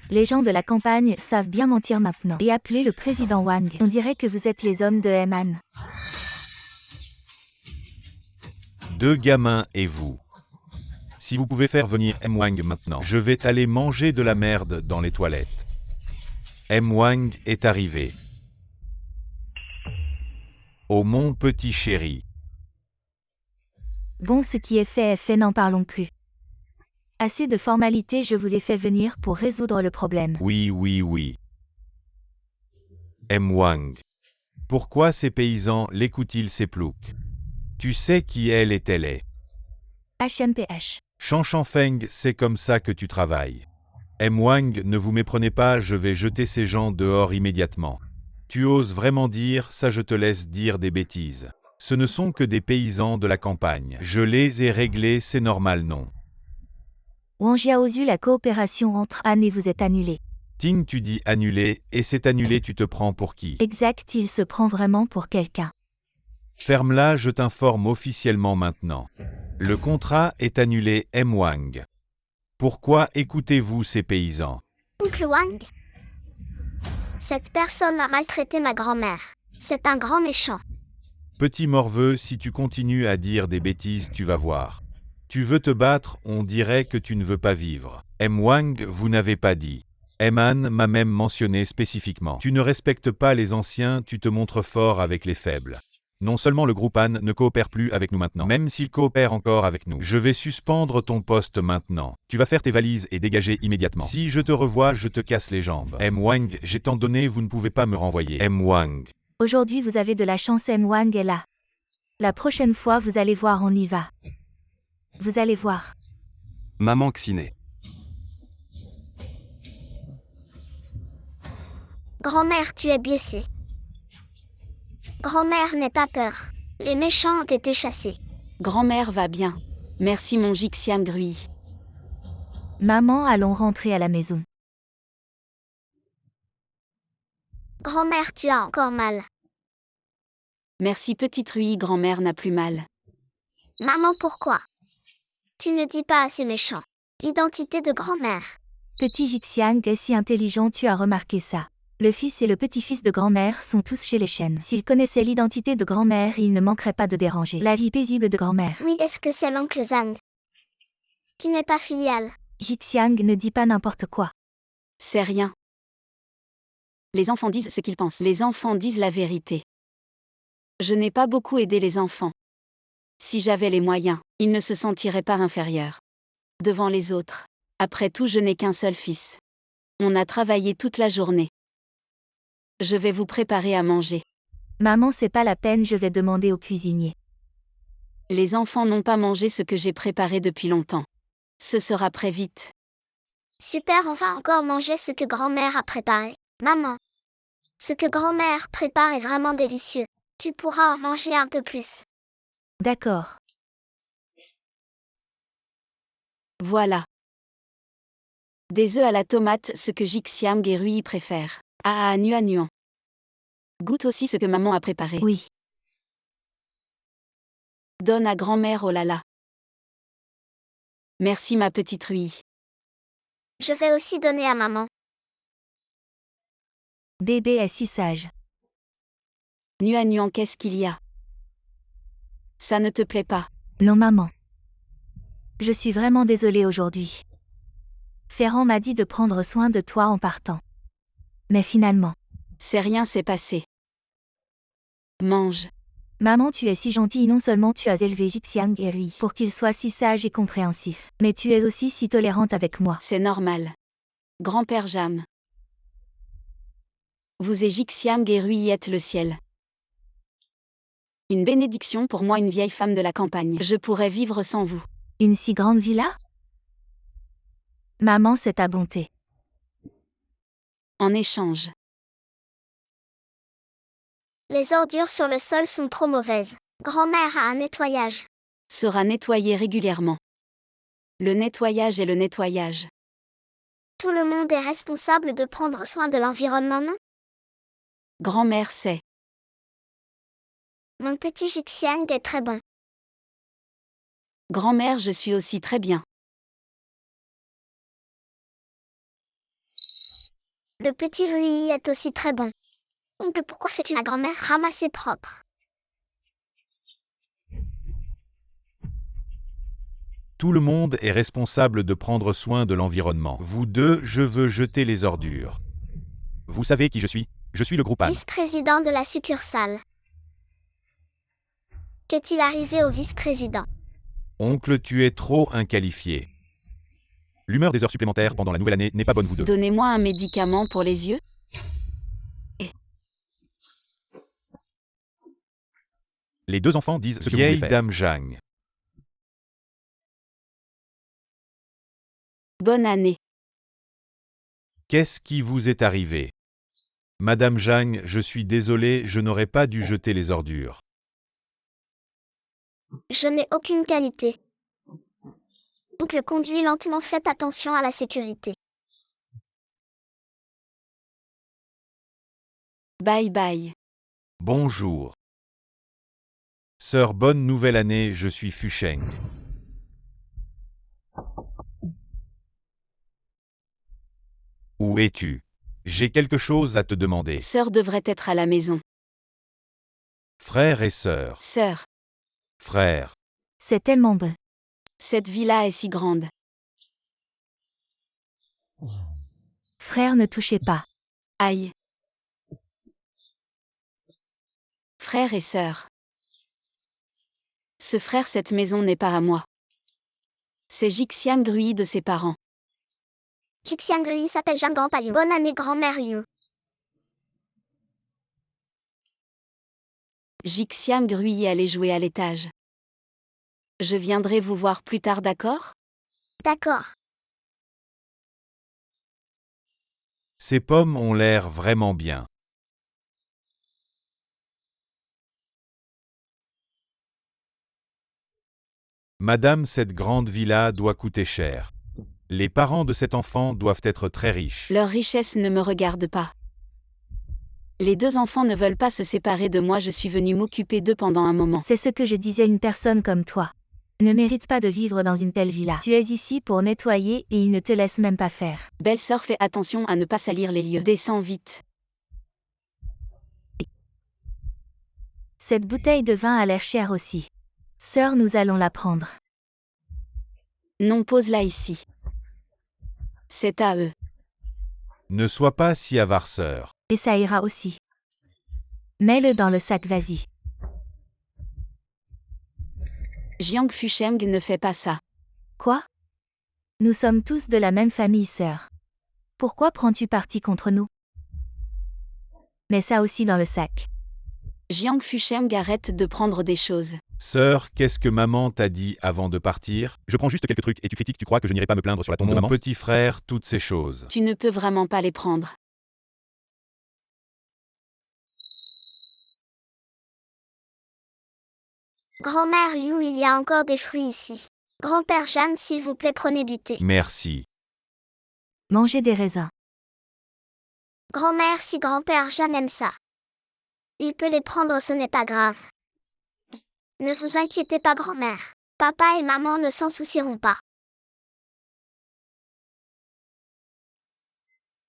Les gens de la campagne savent bien mentir maintenant. Et appelez le président Wang. On dirait que vous êtes les hommes de Heman.
Deux gamins et vous. Si vous pouvez faire venir M. Wang maintenant, je vais aller manger de la merde dans les toilettes. M. Wang est arrivé. Oh mon petit chéri.
Bon, ce qui est fait, n'en parlons plus. Assez de formalités, je vous ai fait venir pour résoudre le problème.
Oui. M. Wang. Pourquoi ces paysans l'écoutent-ils ces ploucs? Tu sais qui elle est.
HMPH.
Chan Feng, c'est comme ça que tu travailles. M. Wang, ne vous méprenez pas, je vais jeter ces gens dehors immédiatement. Tu oses vraiment dire ça, je te laisse dire des bêtises. Ce ne sont que des paysans de la campagne. Je les ai réglés, c'est normal, non?
Wang Jiaozu, la coopération entre Anne et vous est annulée.
Ting, tu dis annulé, et c'est annulé, tu te prends pour qui?
Exact, il se prend vraiment pour quelqu'un.
Ferme-la, je t'informe officiellement maintenant. Le contrat est annulé, M. Wang. Pourquoi écoutez-vous ces paysans?
Oncle Wang? Cette personne a maltraité ma grand-mère. C'est un grand méchant.
Petit morveux, si tu continues à dire des bêtises, tu vas voir. Tu veux te battre, on dirait que tu ne veux pas vivre. M. Wang, vous n'avez pas dit. M. Han m'a même mentionné spécifiquement. Tu ne respectes pas les anciens, tu te montres fort avec les faibles. Non seulement le groupe Han ne coopère plus avec nous maintenant, même s'il coopère encore avec nous. Je vais suspendre ton poste maintenant. Tu vas faire tes valises et dégager immédiatement. Si je te revois, je te casse les jambes. M. Wang, j'ai tant donné, vous ne pouvez pas me renvoyer. M. Wang.
Aujourd'hui vous avez de la chance, M. Wang est là. La prochaine fois vous allez voir, on y va. Vous allez voir.
Maman Xiné.
Grand-mère, tu es blessée. Grand-mère, n'aie pas peur. Les méchants ont été chassés.
Grand-mère va bien. Merci mon Jixiam Grui.
Maman, allons rentrer à la maison.
Grand-mère, tu as encore mal.
Merci petite Rui, grand-mère n'a plus mal.
Maman, pourquoi? Tu ne dis pas assez méchant. L'identité de grand-mère.
Petit Jixiang est si intelligent, tu as remarqué ça. Le fils et le petit-fils de grand-mère sont tous chez les chênes. S'ils connaissaient l'identité de grand-mère, ils ne manqueraient pas de déranger la vie paisible de grand-mère.
Oui, est-ce que c'est l'oncle Zhang? Qui n'est pas filial.
Jixiang ne dit pas n'importe quoi.
C'est rien. Les enfants disent ce qu'ils pensent. Les enfants disent la vérité. Je n'ai pas beaucoup aidé les enfants. Si j'avais les moyens, ils ne se sentiraient pas inférieurs. Devant les autres. Après tout, je n'ai qu'un seul fils. On a travaillé toute la journée. Je vais vous préparer à manger.
Maman, c'est pas la peine, je vais demander au cuisinier.
Les enfants n'ont pas mangé ce que j'ai préparé depuis longtemps. Ce sera prêt vite.
Super, on va encore manger ce que grand-mère a préparé. Maman, ce que grand-mère prépare est vraiment délicieux. Tu pourras en manger un peu plus.
D'accord.
Voilà. Des œufs à la tomate, ce que Jixiam et Rui préfèrent. Ah, nuan. Goûte aussi ce que maman a préparé.
Oui.
Donne à grand-mère, oh là là. Merci ma petite Rui.
Je vais aussi donner à maman.
Bébé est si sage.
Nuan, qu'est-ce qu'il y a? Ça ne te plaît pas?
Non, maman. Je suis vraiment désolée aujourd'hui. Ferrand m'a dit de prendre soin de toi en partant. Mais finalement.
C'est rien, s'est passé. Mange.
Maman, tu es si gentille, non seulement tu as élevé Jixiang et Rui pour qu'ils soient si sages et compréhensifs, mais tu es aussi si tolérante avec moi.
C'est normal. Grand-père Jam. Vous et Jixiam et Rui êtes le ciel. Une bénédiction pour moi, une vieille femme de la campagne. Je pourrais vivre sans vous.
Une si grande villa? Maman, c'est ta bonté.
En échange.
Les ordures sur le sol sont trop mauvaises. Grand-mère a un nettoyage.
Sera nettoyé régulièrement. Le nettoyage est le nettoyage.
Tout le monde est responsable de prendre soin de l'environnement, non?
Grand-mère sait.
Mon petit Jixiang est très bon.
Grand-mère, je suis aussi très bien.
Le petit Rui est aussi très bon. Oncle, pourquoi fais-tu ma grand-mère ramasser propre?
Tout le monde est responsable de prendre soin de l'environnement. Vous deux, je veux jeter les ordures. Vous savez qui je suis? Je suis le groupe Han.
Vice-président de la succursale. Qu'est-il arrivé au vice-président?
Oncle, tu es trop inqualifié. L'humeur des heures supplémentaires pendant la nouvelle année n'est pas bonne, vous deux.
Donnez-moi un médicament pour les yeux.
Les deux enfants disent ce que vous voulez
Vieille
faire.
dame.
Dame Zhang.
Bonne année.
Qu'est-ce qui vous est arrivé? Madame Zhang, je suis désolé, je n'aurais pas dû jeter les ordures.
Je n'ai aucune qualité. Oncle conduit lentement, faites attention à la sécurité.
Bye bye.
Bonjour. Sœur, bonne nouvelle année, je suis Fusheng. Où es-tu? J'ai quelque chose à te demander.
Sœur devrait être à la maison.
Frères et sœurs.
Sœur,
Frères.
C'est tellement bon.
cette villa est si grande.
Frère, ne touchez pas.
Aïe. Frères et sœurs. Ce frère, cette maison n'est pas à moi. C'est Jixiang Grui de ses parents.
Jixiang Grui s'appelle Jeanne Grandpa Yu. Bonne année grand-mère Yu.
Jixiang Grui est allé jouer à l'étage. Je viendrai vous voir plus tard, d'accord?
D'accord.
Ces pommes ont l'air vraiment bien. Madame, cette grande villa doit coûter cher. Les parents de cet enfant doivent être très riches.
Leur richesse ne me regarde pas. Les deux enfants ne veulent pas se séparer de moi, je suis venue m'occuper d'eux pendant un moment.
C'est ce que je disais, une personne comme toi ne mérite pas de vivre dans une telle villa. Tu es ici pour nettoyer et il ne te laisse même pas faire.
Belle-sœur, fais attention à ne pas salir les lieux. Descends vite.
Cette bouteille de vin a l'air chère aussi. Sœur, nous allons la prendre.
Non, pose-la ici. C'est à eux.
Ne sois pas si avare, sœur.
Et ça ira aussi. Mets-le dans le sac, vas-y.
Jiang Fusheng ne fait pas ça.
Quoi? Nous sommes tous de la même famille, sœur. Pourquoi prends-tu parti contre nous? Mets ça aussi dans le sac.
Jiang Fusheng, arrête de prendre des choses.
Sœur, qu'est-ce que maman t'a dit avant de partir? Je prends juste quelques trucs et tu critiques, tu crois que je n'irai pas me plaindre sur la tombe de maman? Mon petit frère, toutes ces choses.
Tu ne peux vraiment pas les prendre.
Grand-mère Yu, il y a encore des fruits ici. Grand-père Jeanne, s'il vous plaît, prenez du thé.
Merci.
Mangez des raisins.
Grand-mère, si grand-père Jeanne aime ça, il peut les prendre, ce n'est pas grave. Ne vous inquiétez pas, grand-mère. Papa et maman ne s'en soucieront pas.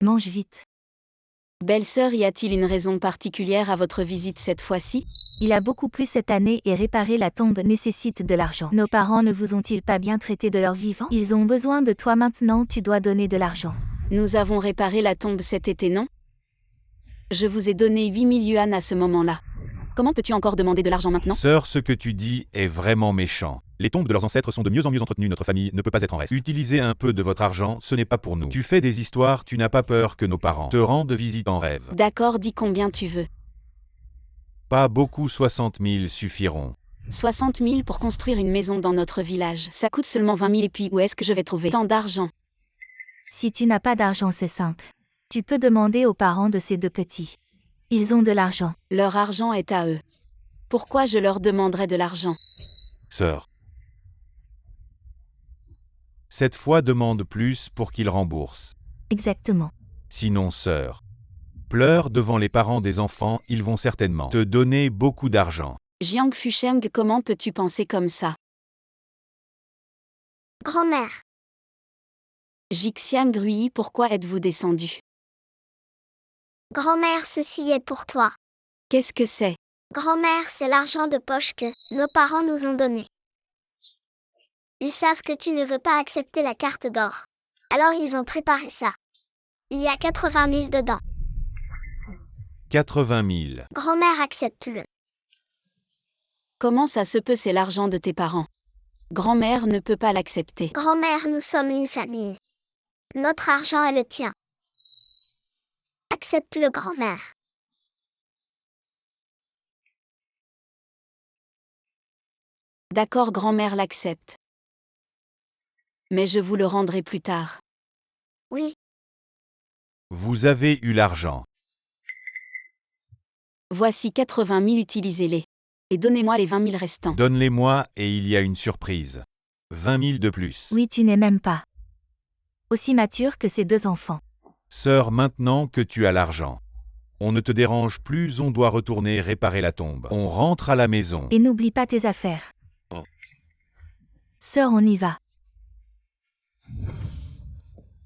Mange vite.
Belle-sœur, y a-t-il une raison particulière à votre visite cette fois-ci?
Il a beaucoup plu cette année et réparer la tombe nécessite de l'argent. Nos parents ne vous ont-ils pas bien traité de leur vivant? Ils ont besoin de toi maintenant, tu dois donner de l'argent.
Nous avons réparé la tombe cet été, non? Je vous ai donné 8000 yuan à ce moment-là. Comment peux-tu encore demander de l'argent maintenant?
Sœur, ce que tu dis est vraiment méchant. Les tombes de leurs ancêtres sont de mieux en mieux entretenues, notre famille ne peut pas être en reste. Utilisez un peu de votre argent, ce n'est pas pour nous. Tu fais des histoires, tu n'as pas peur que nos parents te rendent visite en rêve.
D'accord, dis combien tu veux.
Pas beaucoup, 60 000 suffiront.
60 000 pour construire une maison dans notre village. Ça coûte seulement 20 000 et puis où est-ce que je vais trouver tant d'argent?
Si tu n'as pas d'argent, c'est simple. Tu peux demander aux parents de ces deux petits. Ils ont de l'argent.
Leur argent est à eux. Pourquoi je leur demanderais de l'argent?
Sœur. Cette fois demande plus pour qu'ils remboursent.
Exactement.
Sinon, sœur. Pleure devant les parents des enfants, ils vont certainement te donner beaucoup d'argent.
Jiang Fusheng, comment peux-tu penser comme ça?
Grand-mère,
Jixiang Grui, pourquoi êtes-vous descendu?
grand-mère, ceci est pour toi.
Qu'est-ce que c'est?
Grand-mère, c'est l'argent de poche que nos parents nous ont donné. Ils savent que tu ne veux pas accepter la carte d'or. Alors ils ont préparé ça. Il y a 80 000 dedans.
80 000.
Grand-mère, accepte-le.
Comment ça se peut, c'est l'argent de tes parents? Grand-mère ne peut pas l'accepter.
Grand-mère, nous sommes une famille. Notre argent est le tien. Accepte-le, grand-mère.
D'accord, grand-mère l'accepte. Mais je vous le rendrai plus tard.
Oui,
Vous avez eu l'argent.
Voici 80 000, utilisez-les. Et donnez-moi les 20 000 restants.
Donne-les-moi et il y a une surprise. 20 000 de plus.
Oui, tu n'es même pas aussi mature que ces 2 enfants.
Sœur, maintenant que tu as l'argent, on ne te dérange plus, on doit retourner réparer la tombe. On rentre à la maison.
Et n'oublie pas tes affaires.
Oh.
Sœur, on y va.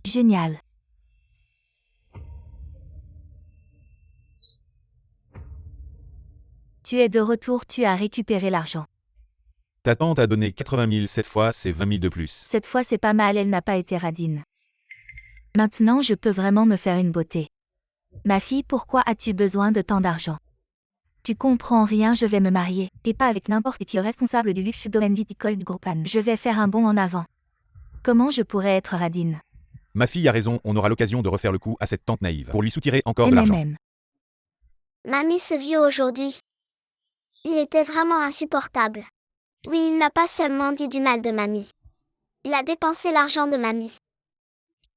Génial. Tu es de retour, tu as récupéré l'argent.
Ta tante a donné 80 000 cette fois, c'est 20 000 de plus.
Cette fois c'est pas mal, elle n'a pas été radine. Maintenant je peux vraiment me faire une beauté. Ma fille, pourquoi as-tu besoin de tant d'argent? Tu comprends rien, je vais me marier, et pas avec n'importe qui, responsable du luxe domaine viticole du groupe Anne. Je vais faire un bond en avant. Comment je pourrais être radine?
Ma fille a raison, on aura l'occasion de refaire le coup à cette tante naïve, pour lui soutirer encore de
Mais
l'argent.
même.
Mamie, ce vieux aujourd'hui. Il était vraiment insupportable. Oui, il n'a pas seulement dit du mal de mamie. Il a dépensé l'argent de mamie.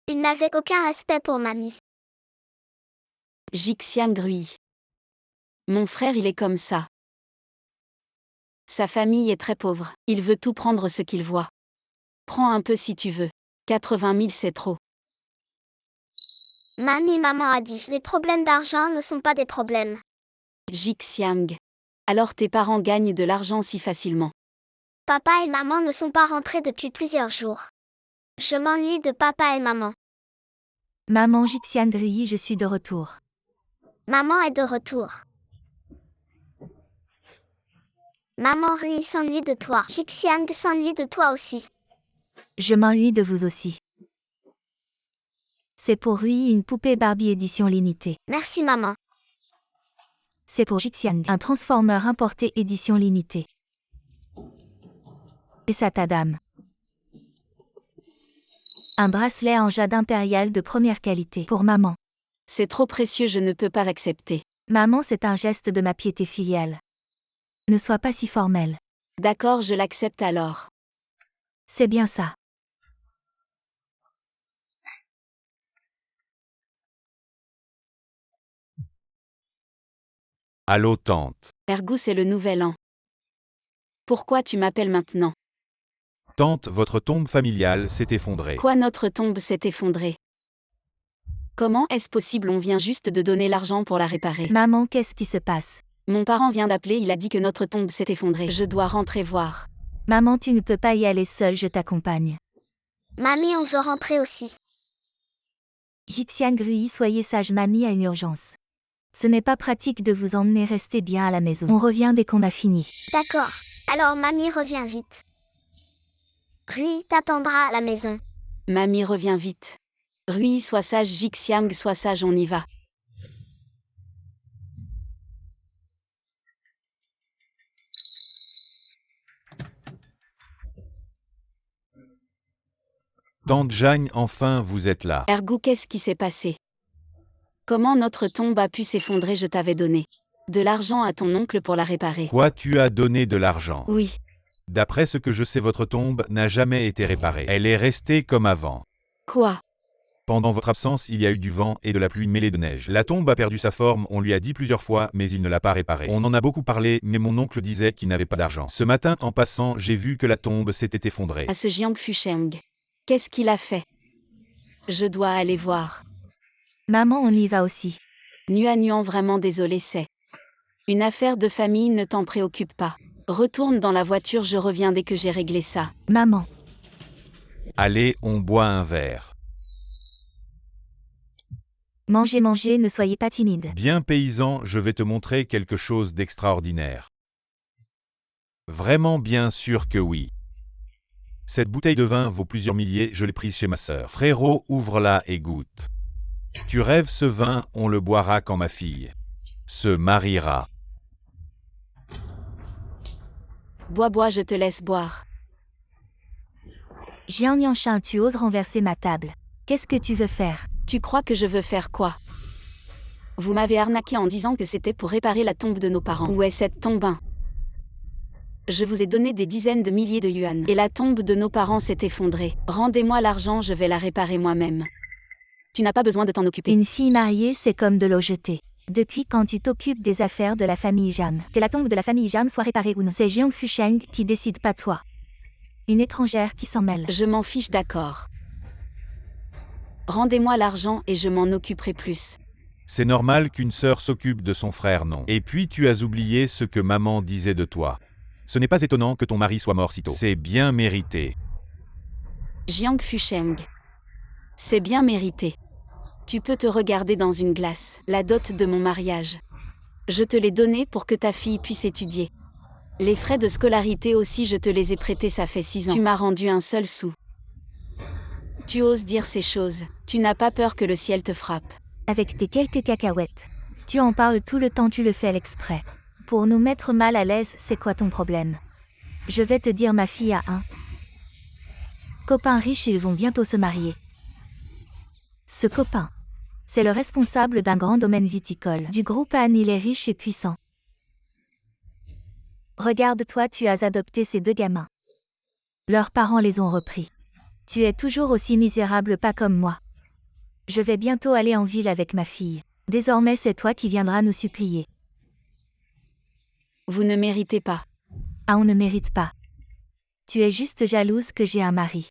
Il n'avait aucun respect pour mamie.
Jixiang Rui. Mon frère, il est comme ça. Sa famille est très pauvre. Il veut tout prendre ce qu'il voit. Prends un peu si tu veux. 80 000 c'est trop.
Maman a dit, les problèmes d'argent ne sont pas des problèmes.
Jixiang. Alors tes parents gagnent de l'argent si facilement.
Papa et maman ne sont pas rentrés depuis plusieurs jours. Je m'ennuie de papa et maman.
Maman Jixian Rui, je suis de retour.
Maman est de retour. Maman Rui s'ennuie de toi. Jixiang s'ennuie de toi aussi.
Je m'ennuie de vous aussi. C'est pour Rui une poupée Barbie édition limitée.
Merci maman.
C'est pour Jixiang un transformeur importé édition limitée. Et ça ta dame. Un bracelet en jade impérial de première qualité pour maman.
C'est trop précieux, je ne peux pas accepter.
Maman, c'est un geste de ma piété filiale. Ne sois pas si formelle.
D'accord, je l'accepte alors.
C'est bien ça.
Allô tante.
Ergou, c'est le nouvel an. Pourquoi tu m'appelles maintenant?
Tante, votre tombe familiale s'est effondrée.
Quoi, notre tombe s'est effondrée? Comment est-ce possible? On vient juste de donner l'argent pour la réparer.
Maman, qu'est-ce qui se passe?
Mon parent vient d'appeler, il a dit que notre tombe s'est effondrée. Je dois rentrer voir.
Maman, tu ne peux pas y aller seule, je t'accompagne.
Mamie, on veut rentrer aussi.
Jixiang Rui, soyez sage, mamie a une urgence. Ce n'est pas pratique de vous emmener, restez bien à la maison. On revient dès qu'on a fini.
D'accord. Alors mamie revient vite. Rui t'attendra à la maison.
Mamie revient vite. Rui, sois sage, Jixiang, sois sage, on y va.
Tante Jeanne, enfin vous êtes là.
Ergou, qu'est-ce qui s'est passé? Comment notre tombe a pu s'effondrer? Je t'avais donné de l'argent à ton oncle pour la réparer.
Quoi, tu as donné de l'argent?
Oui.
D'après ce que je sais, votre tombe n'a jamais été réparée. Elle est restée comme avant.
Quoi?
Pendant votre absence, il y a eu du vent et de la pluie mêlée de neige. La tombe a perdu sa forme, on lui a dit plusieurs fois, mais il ne l'a pas réparée. On en a beaucoup parlé, mais mon oncle disait qu'il n'avait pas d'argent. Ce matin, en passant, j'ai vu que la tombe s'était effondrée.
À ce Jiang Fusheng. Qu'est-ce qu'il a fait? Je dois aller voir.
Maman, on y va aussi.
Nuan, vraiment désolé, c'est une affaire de famille, ne t'en préoccupe pas. Retourne dans la voiture, je reviens dès que j'ai réglé ça.
Maman.
Allez, on boit un verre.
Mangez, ne soyez pas timide.
Bien paysan, je vais te montrer quelque chose d'extraordinaire. Vraiment bien sûr que oui. Cette bouteille de vin vaut plusieurs milliers, je l'ai prise chez ma sœur. Frérot, ouvre-la et goûte. Tu rêves, ce vin, on le boira quand ma fille se mariera.
Bois, je te laisse boire.
Jiang Yanshin, tu oses renverser ma table. Qu'est-ce que tu veux faire?
Tu crois que je veux faire quoi? Vous m'avez arnaqué en disant que c'était pour réparer la tombe de nos parents. Où est cette tombe? Je vous ai donné des dizaines de milliers de yuan. Et la tombe de nos parents s'est effondrée. Rendez-moi l'argent, je vais la réparer moi-même. Tu n'as pas besoin de t'en occuper.
Une fille mariée, c'est comme de l'eau jetée. Depuis quand tu t'occupes des affaires de la famille Jam? Que la tombe de la famille Jam soit réparée ou non, c'est Jiang Fusheng qui décide, pas toi. Une étrangère qui s'en mêle.
Je m'en fiche, d'accord. Rendez-moi l'argent et je m'en occuperai plus.
C'est normal qu'une sœur s'occupe de son frère, non? Et puis tu as oublié ce que maman disait de toi. Ce n'est pas étonnant que ton mari soit mort si tôt. C'est bien mérité.
Jiang Fusheng. C'est bien mérité. Tu peux te regarder dans une glace. La dot de mon mariage. Je te l'ai donnée pour que ta fille puisse étudier. Les frais de scolarité aussi, je te les ai prêtés, ça fait 6 ans. Tu m'as rendu un seul sou. Tu oses dire ces choses. Tu n'as pas peur que le ciel te frappe.
Avec tes quelques cacahuètes. Tu en parles tout le temps, tu le fais à l'exprès. Pour nous mettre mal à l'aise, c'est quoi ton problème? Je vais te dire, ma fille a un copain riche et ils vont bientôt se marier. Ce copain, c'est le responsable d'un grand domaine viticole. Du groupe Han, il est riche et puissant. Regarde-toi, tu as adopté ces 2 gamins. Leurs parents les ont repris. Tu es toujours aussi misérable, pas comme moi. Je vais bientôt aller en ville avec ma fille. Désormais, c'est toi qui viendras nous supplier.
Vous ne méritez pas.
Ah, on ne mérite pas. Tu es juste jalouse que j'ai un mari.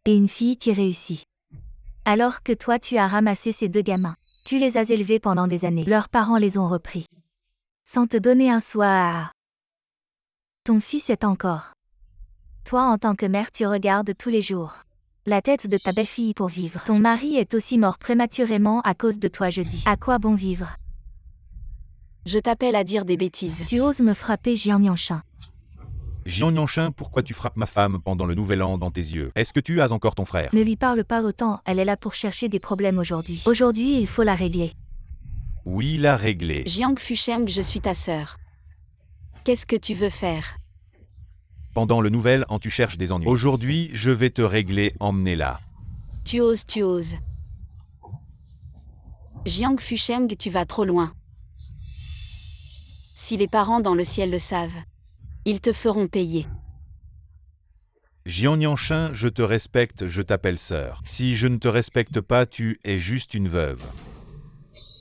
Et une fille qui réussit. Alors que toi, tu as ramassé ces 2 gamins. Tu les as élevés pendant des années. Leurs parents les ont repris. Sans te donner un soir. Ton fils est encore. Toi, en tant que mère, tu regardes tous les jours la tête de ta belle-fille pour vivre. Ton mari est aussi mort prématurément à cause de toi, je dis. À quoi bon vivre?
Je t'appelle à dire des bêtises.
Tu oses me frapper, Jiang Yanshin.
Jiang Yanshin, pourquoi tu frappes ma femme pendant le nouvel an dans tes yeux? Est-ce que tu as encore ton frère?
Ne lui parle pas autant, elle est là pour chercher des problèmes aujourd'hui. Aujourd'hui, il faut la régler.
Oui, la régler.
Jiang Fusheng, je suis ta sœur. Qu'est-ce que tu veux faire?
Pendant le nouvel an, tu cherches des ennuis. Aujourd'hui, je vais te régler, emmenez-la.
Tu oses, tu oses. Jiang Fusheng, tu vas trop loin. Si les parents dans le ciel le savent, ils te feront payer.
Jiang Yanshin, je te respecte, je t'appelle sœur. Si je ne te respecte pas, tu es juste une veuve.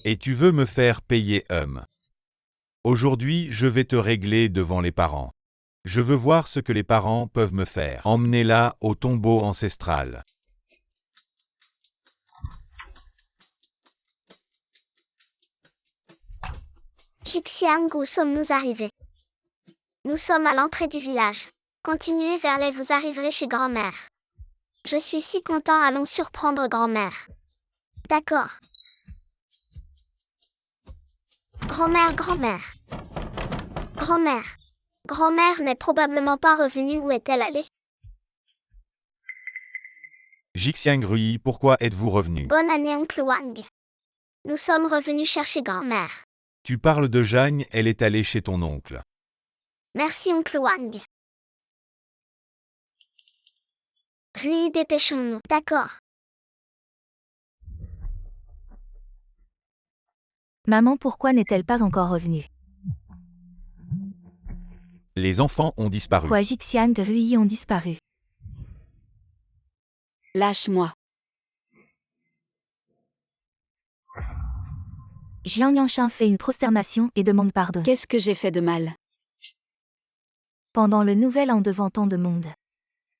Et tu veux me faire payer, Aujourd'hui, je vais te régler devant les parents. Je veux voir ce que les parents peuvent me faire. Emmenez-la au tombeau ancestral.
Jixiang, où sommes-nous arrivés? Nous sommes à l'entrée du village. Continuez vers les, vous arriverez chez grand-mère. Je suis si content, allons surprendre grand-mère. D'accord. Grand-mère, grand-mère. Grand-mère. Grand-mère n'est probablement pas revenue, où est-elle allée?
Jixiang Rui, pourquoi êtes-vous revenu?
Bonne année, oncle Wang. Nous sommes revenus chercher grand-mère.
Tu parles de Jeanne, elle est allée chez ton oncle.
Merci, oncle Wang. Rui, dépêchons-nous. D'accord.
Maman, pourquoi n'est-elle pas encore revenue?
Les enfants ont disparu.
Quoi, Jixiang et Rui ont disparu?
Lâche-moi.
Jiang Yanshin fait une prosternation et demande pardon.
Qu'est-ce que j'ai fait de mal?
Pendant le nouvel an devant tant de monde.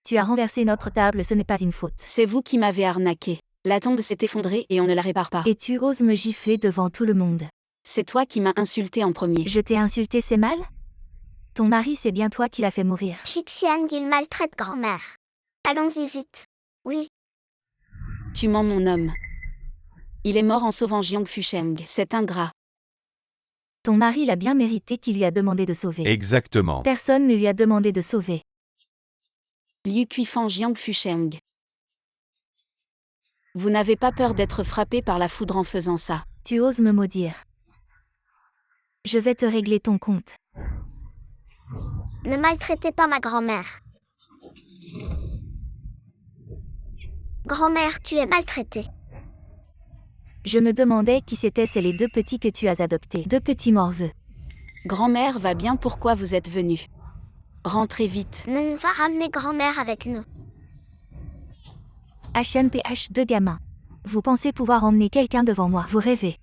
Tu as renversé notre table, ce n'est pas une faute.
C'est vous qui m'avez arnaqué. La tombe s'est effondrée et on ne la répare pas.
Et tu oses me gifler devant tout le monde.
C'est toi qui m'as insulté en premier.
Je t'ai insulté, c'est mal? Ton mari, c'est bien toi qui l'as fait mourir.
Jixiang, il maltraite grand-mère. Allons-y vite. Oui.
Tu mens, mon homme. Il est mort en sauvant Jiang Fusheng. C'est ingrat.
Ton mari l'a bien mérité, qui lui a demandé de sauver.
Exactement.
Personne ne lui a demandé de sauver.
Liu Kuifan, Jiang Fusheng. Vous n'avez pas peur d'être frappé par la foudre en faisant ça?
Tu oses me maudire. Je vais te régler ton compte.
Ne maltraitez pas ma grand-mère. Grand-mère, tu es maltraitée.
Je me demandais qui c'étaient ces les 2 petits que tu as adoptés. 2 petits morveux.
Grand-mère va bien, pourquoi vous êtes venu? Rentrez vite.
On va ramener grand-mère avec nous.
HMPH 2 gamins. Vous pensez pouvoir emmener quelqu'un devant moi? Vous rêvez.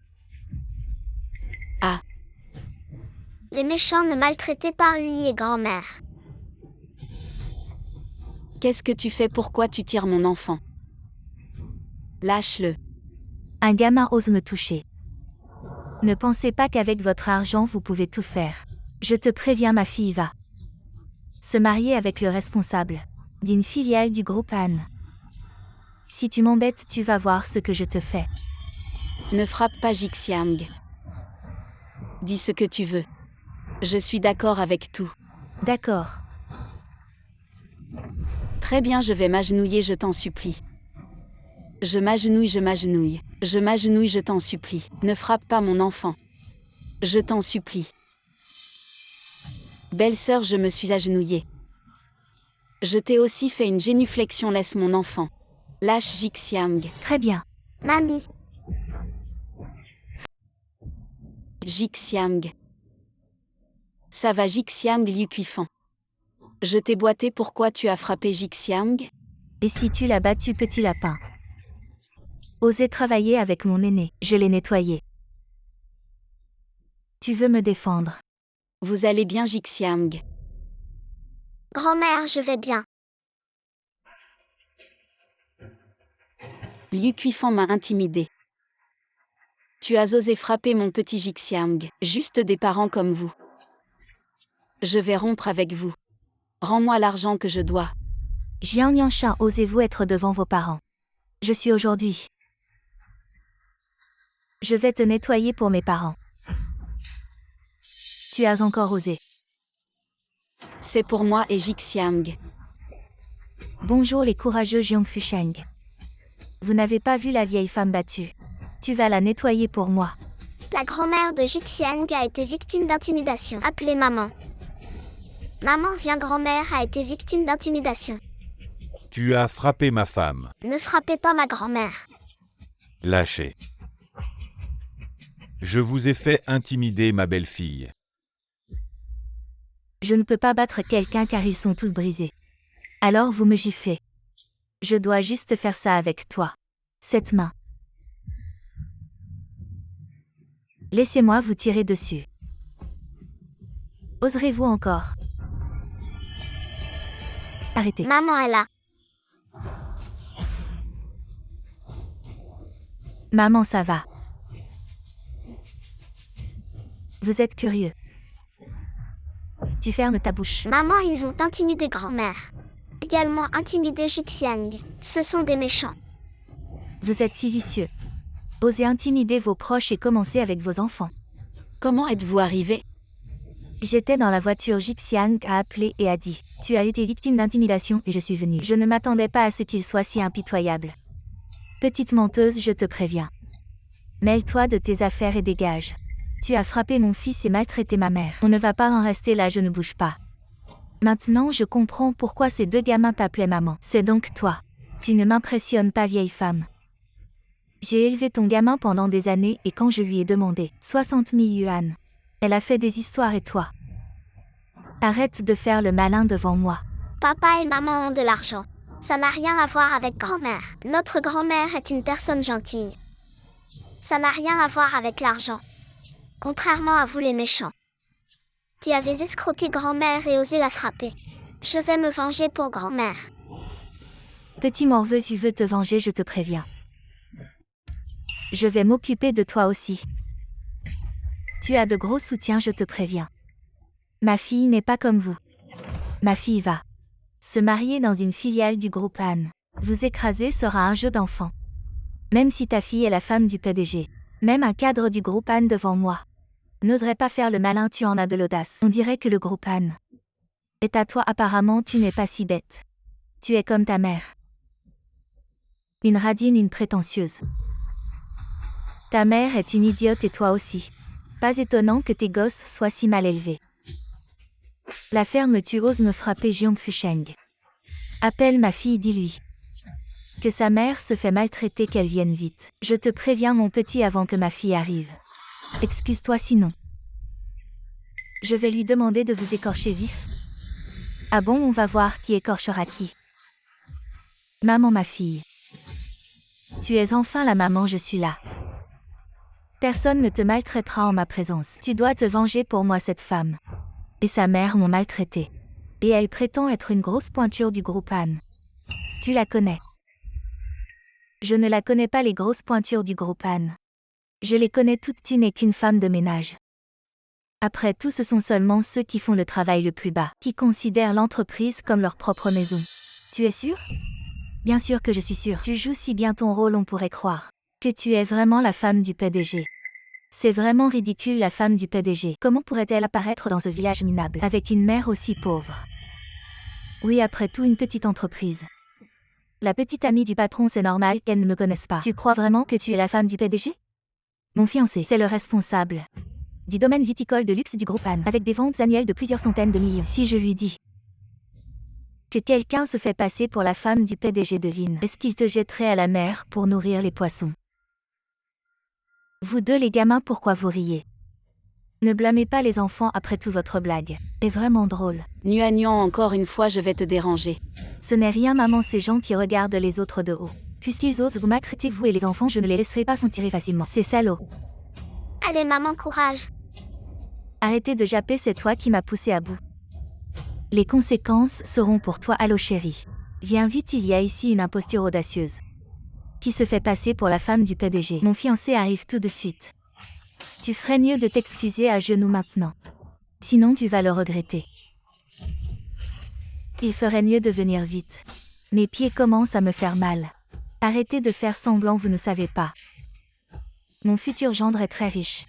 Les méchants ne maltraitaient pas Ui et grand-mère.
Qu'est-ce que tu fais? Pourquoi tu tires mon enfant? Lâche-le.
Un gamin ose me toucher. Ne pensez pas qu'avec votre argent vous pouvez tout faire. Je te préviens, ma fille va se marier avec le responsable d'une filiale du groupe Anne. Si tu m'embêtes, tu vas voir ce que je te fais.
Ne frappe pas Jixiang. Dis ce que tu veux. Je suis d'accord avec tout.
D'accord.
Très bien, je vais m'agenouiller, je t'en supplie. Je m'agenouille, je m'agenouille. Je m'agenouille, je t'en supplie. Ne frappe pas mon enfant. Je t'en supplie. Belle-sœur, je me suis agenouillée. Je t'ai aussi fait une génuflexion, laisse mon enfant. Lâche Jixiang.
Très bien.
Mamie,
Jixiang. Ça va Jixiang, Liu Kuifan. Je t'ai boité, pourquoi tu as frappé Jixiang?
Et si tu l'as battu, petit lapin? Osez travailler avec mon aîné, je l'ai nettoyé. Tu veux me défendre?
Vous allez bien Jixiang?
grand-mère, je vais bien.
Liu Kuifan m'a intimidé. Tu as osé frapper mon petit Jixiang, juste des parents comme vous. Je vais rompre avec vous. Rends-moi l'argent que je dois.
Jiang Yanshan, osez-vous être devant vos parents? Je suis aujourd'hui. Je vais te nettoyer pour mes parents. Tu as encore osé.
C'est pour moi et Jixiang.
Bonjour les courageux Jiang Fusheng. Vous n'avez pas vu la vieille femme battue. Tu vas la nettoyer pour moi.
La grand-mère de Jixiang a été victime d'intimidation. Appelez maman. Maman, viens, grand-mère a été victime d'intimidation.
Tu as frappé ma femme.
Ne frappez pas ma grand-mère.
Lâchez. Je vous ai fait intimider ma belle-fille.
Je ne peux pas battre quelqu'un car ils sont tous brisés. Alors vous me giflez. Je dois juste faire ça avec toi. Cette main. Laissez-moi vous tirer dessus. Oserez-vous encore? Arrêtez.
Maman est là.
Maman, ça va. Vous êtes curieux. Tu fermes ta bouche.
Maman, ils ont intimidé grand-mère. Également intimidé Jixiang. Ce sont des méchants.
Vous êtes si vicieux. Osez intimider vos proches et commencer avec vos enfants.
Comment êtes-vous arrivé?
J'étais dans la voiture, Jixiang a appelé et a dit « Tu as été victime d'intimidation et je suis venue. Je ne m'attendais pas à ce qu'il soit si impitoyable. Petite menteuse, je te préviens. Mêle-toi de tes affaires et dégage. Tu as frappé mon fils et maltraité ma mère. On ne va pas en rester là, je ne bouge pas. Maintenant je comprends pourquoi ces deux gamins t'appelaient maman. C'est donc toi. Tu ne m'impressionnes pas, vieille femme. J'ai élevé ton gamin pendant des années et quand je lui ai demandé 60 000 yuan, elle a fait des histoires et toi. Arrête de faire le malin devant moi.
Papa et maman ont de l'argent. Ça n'a rien à voir avec grand-mère. Notre grand-mère est une personne gentille. Ça n'a rien à voir avec l'argent. Contrairement à vous les méchants, qui avez escroqué grand-mère et osé la frapper. Je vais me venger pour grand-mère.
Petit morveux, tu veux te venger, je te préviens. Je vais m'occuper de toi aussi. Tu as de gros soutiens, je te préviens. Ma fille n'est pas comme vous. Ma fille va se marier dans une filiale du groupe Anne. Vous écraser sera un jeu d'enfant. Même si ta fille est la femme du PDG, même un cadre du groupe Anne devant moi n'oserait pas faire le malin, tu en as de l'audace. On dirait que le groupe Anne est à toi, apparemment tu n'es pas si bête. Tu es comme ta mère. Une radine, une prétentieuse. Ta mère est une idiote et toi aussi. Pas étonnant que tes gosses soient si mal élevés. La ferme, tu oses me frapper, Jiang Fusheng. Appelle ma fille, dis-lui que sa mère se fait maltraiter, qu'elle vienne vite. Je te préviens, mon petit, avant que ma fille arrive. Excuse-toi sinon. Je vais lui demander de vous écorcher vif. Ah bon, on va voir qui écorchera qui. Maman, ma fille. Tu es enfin la maman, je suis là. Personne ne te maltraitera en ma présence. Tu dois te venger pour moi. Cette femme et sa mère m'ont maltraité. Et elle prétend être une grosse pointure du groupe Anne. Tu la connais? Je ne la connais pas, les grosses pointures du groupe Anne. Je les connais toutes, tu n'es qu'une femme de ménage. Après tout, ce sont seulement ceux qui font le travail le plus bas, qui considèrent l'entreprise comme leur propre maison. Tu es sûr? Bien sûr que je suis sûre. Tu joues si bien ton rôle, on pourrait croire que tu es vraiment la femme du PDG. C'est vraiment ridicule, la femme du PDG. Comment pourrait-elle apparaître dans ce village minable, avec une mère aussi pauvre? Oui, après tout, une petite entreprise. La petite amie du patron, c'est normal qu'elle ne me connaisse pas. Tu crois vraiment que tu es la femme du PDG? Mon fiancé, c'est le responsable du domaine viticole de luxe du groupe Anne, avec des ventes annuelles de plusieurs centaines de millions. Si je lui dis que quelqu'un se fait passer pour la femme du PDG, devine, est-ce qu'il te jetterait à la mer pour nourrir les poissons? Vous deux les gamins, pourquoi vous riez? Ne blâmez pas les enfants, après tout votre blague est vraiment drôle.
Nuagnan, encore une fois je vais te déranger.
Ce n'est rien maman, ces gens qui regardent les autres de haut. Puisqu'ils osent vous maltraiter, vous et les enfants, je ne les laisserai pas s'en tirer facilement. C'est salaud.
Allez maman, courage.
Arrêtez de japper, c'est toi qui m'as poussé à bout. Les conséquences seront pour toi. Allô chérie. Viens vite, il y a ici une imposture audacieuse qui se fait passer pour la femme du PDG. Mon fiancé arrive tout de suite. Tu ferais mieux de t'excuser à genoux maintenant. Sinon tu vas le regretter. Il ferait mieux de venir vite. Mes pieds commencent à me faire mal. Arrêtez de faire semblant, vous ne savez pas. Mon futur gendre est très riche.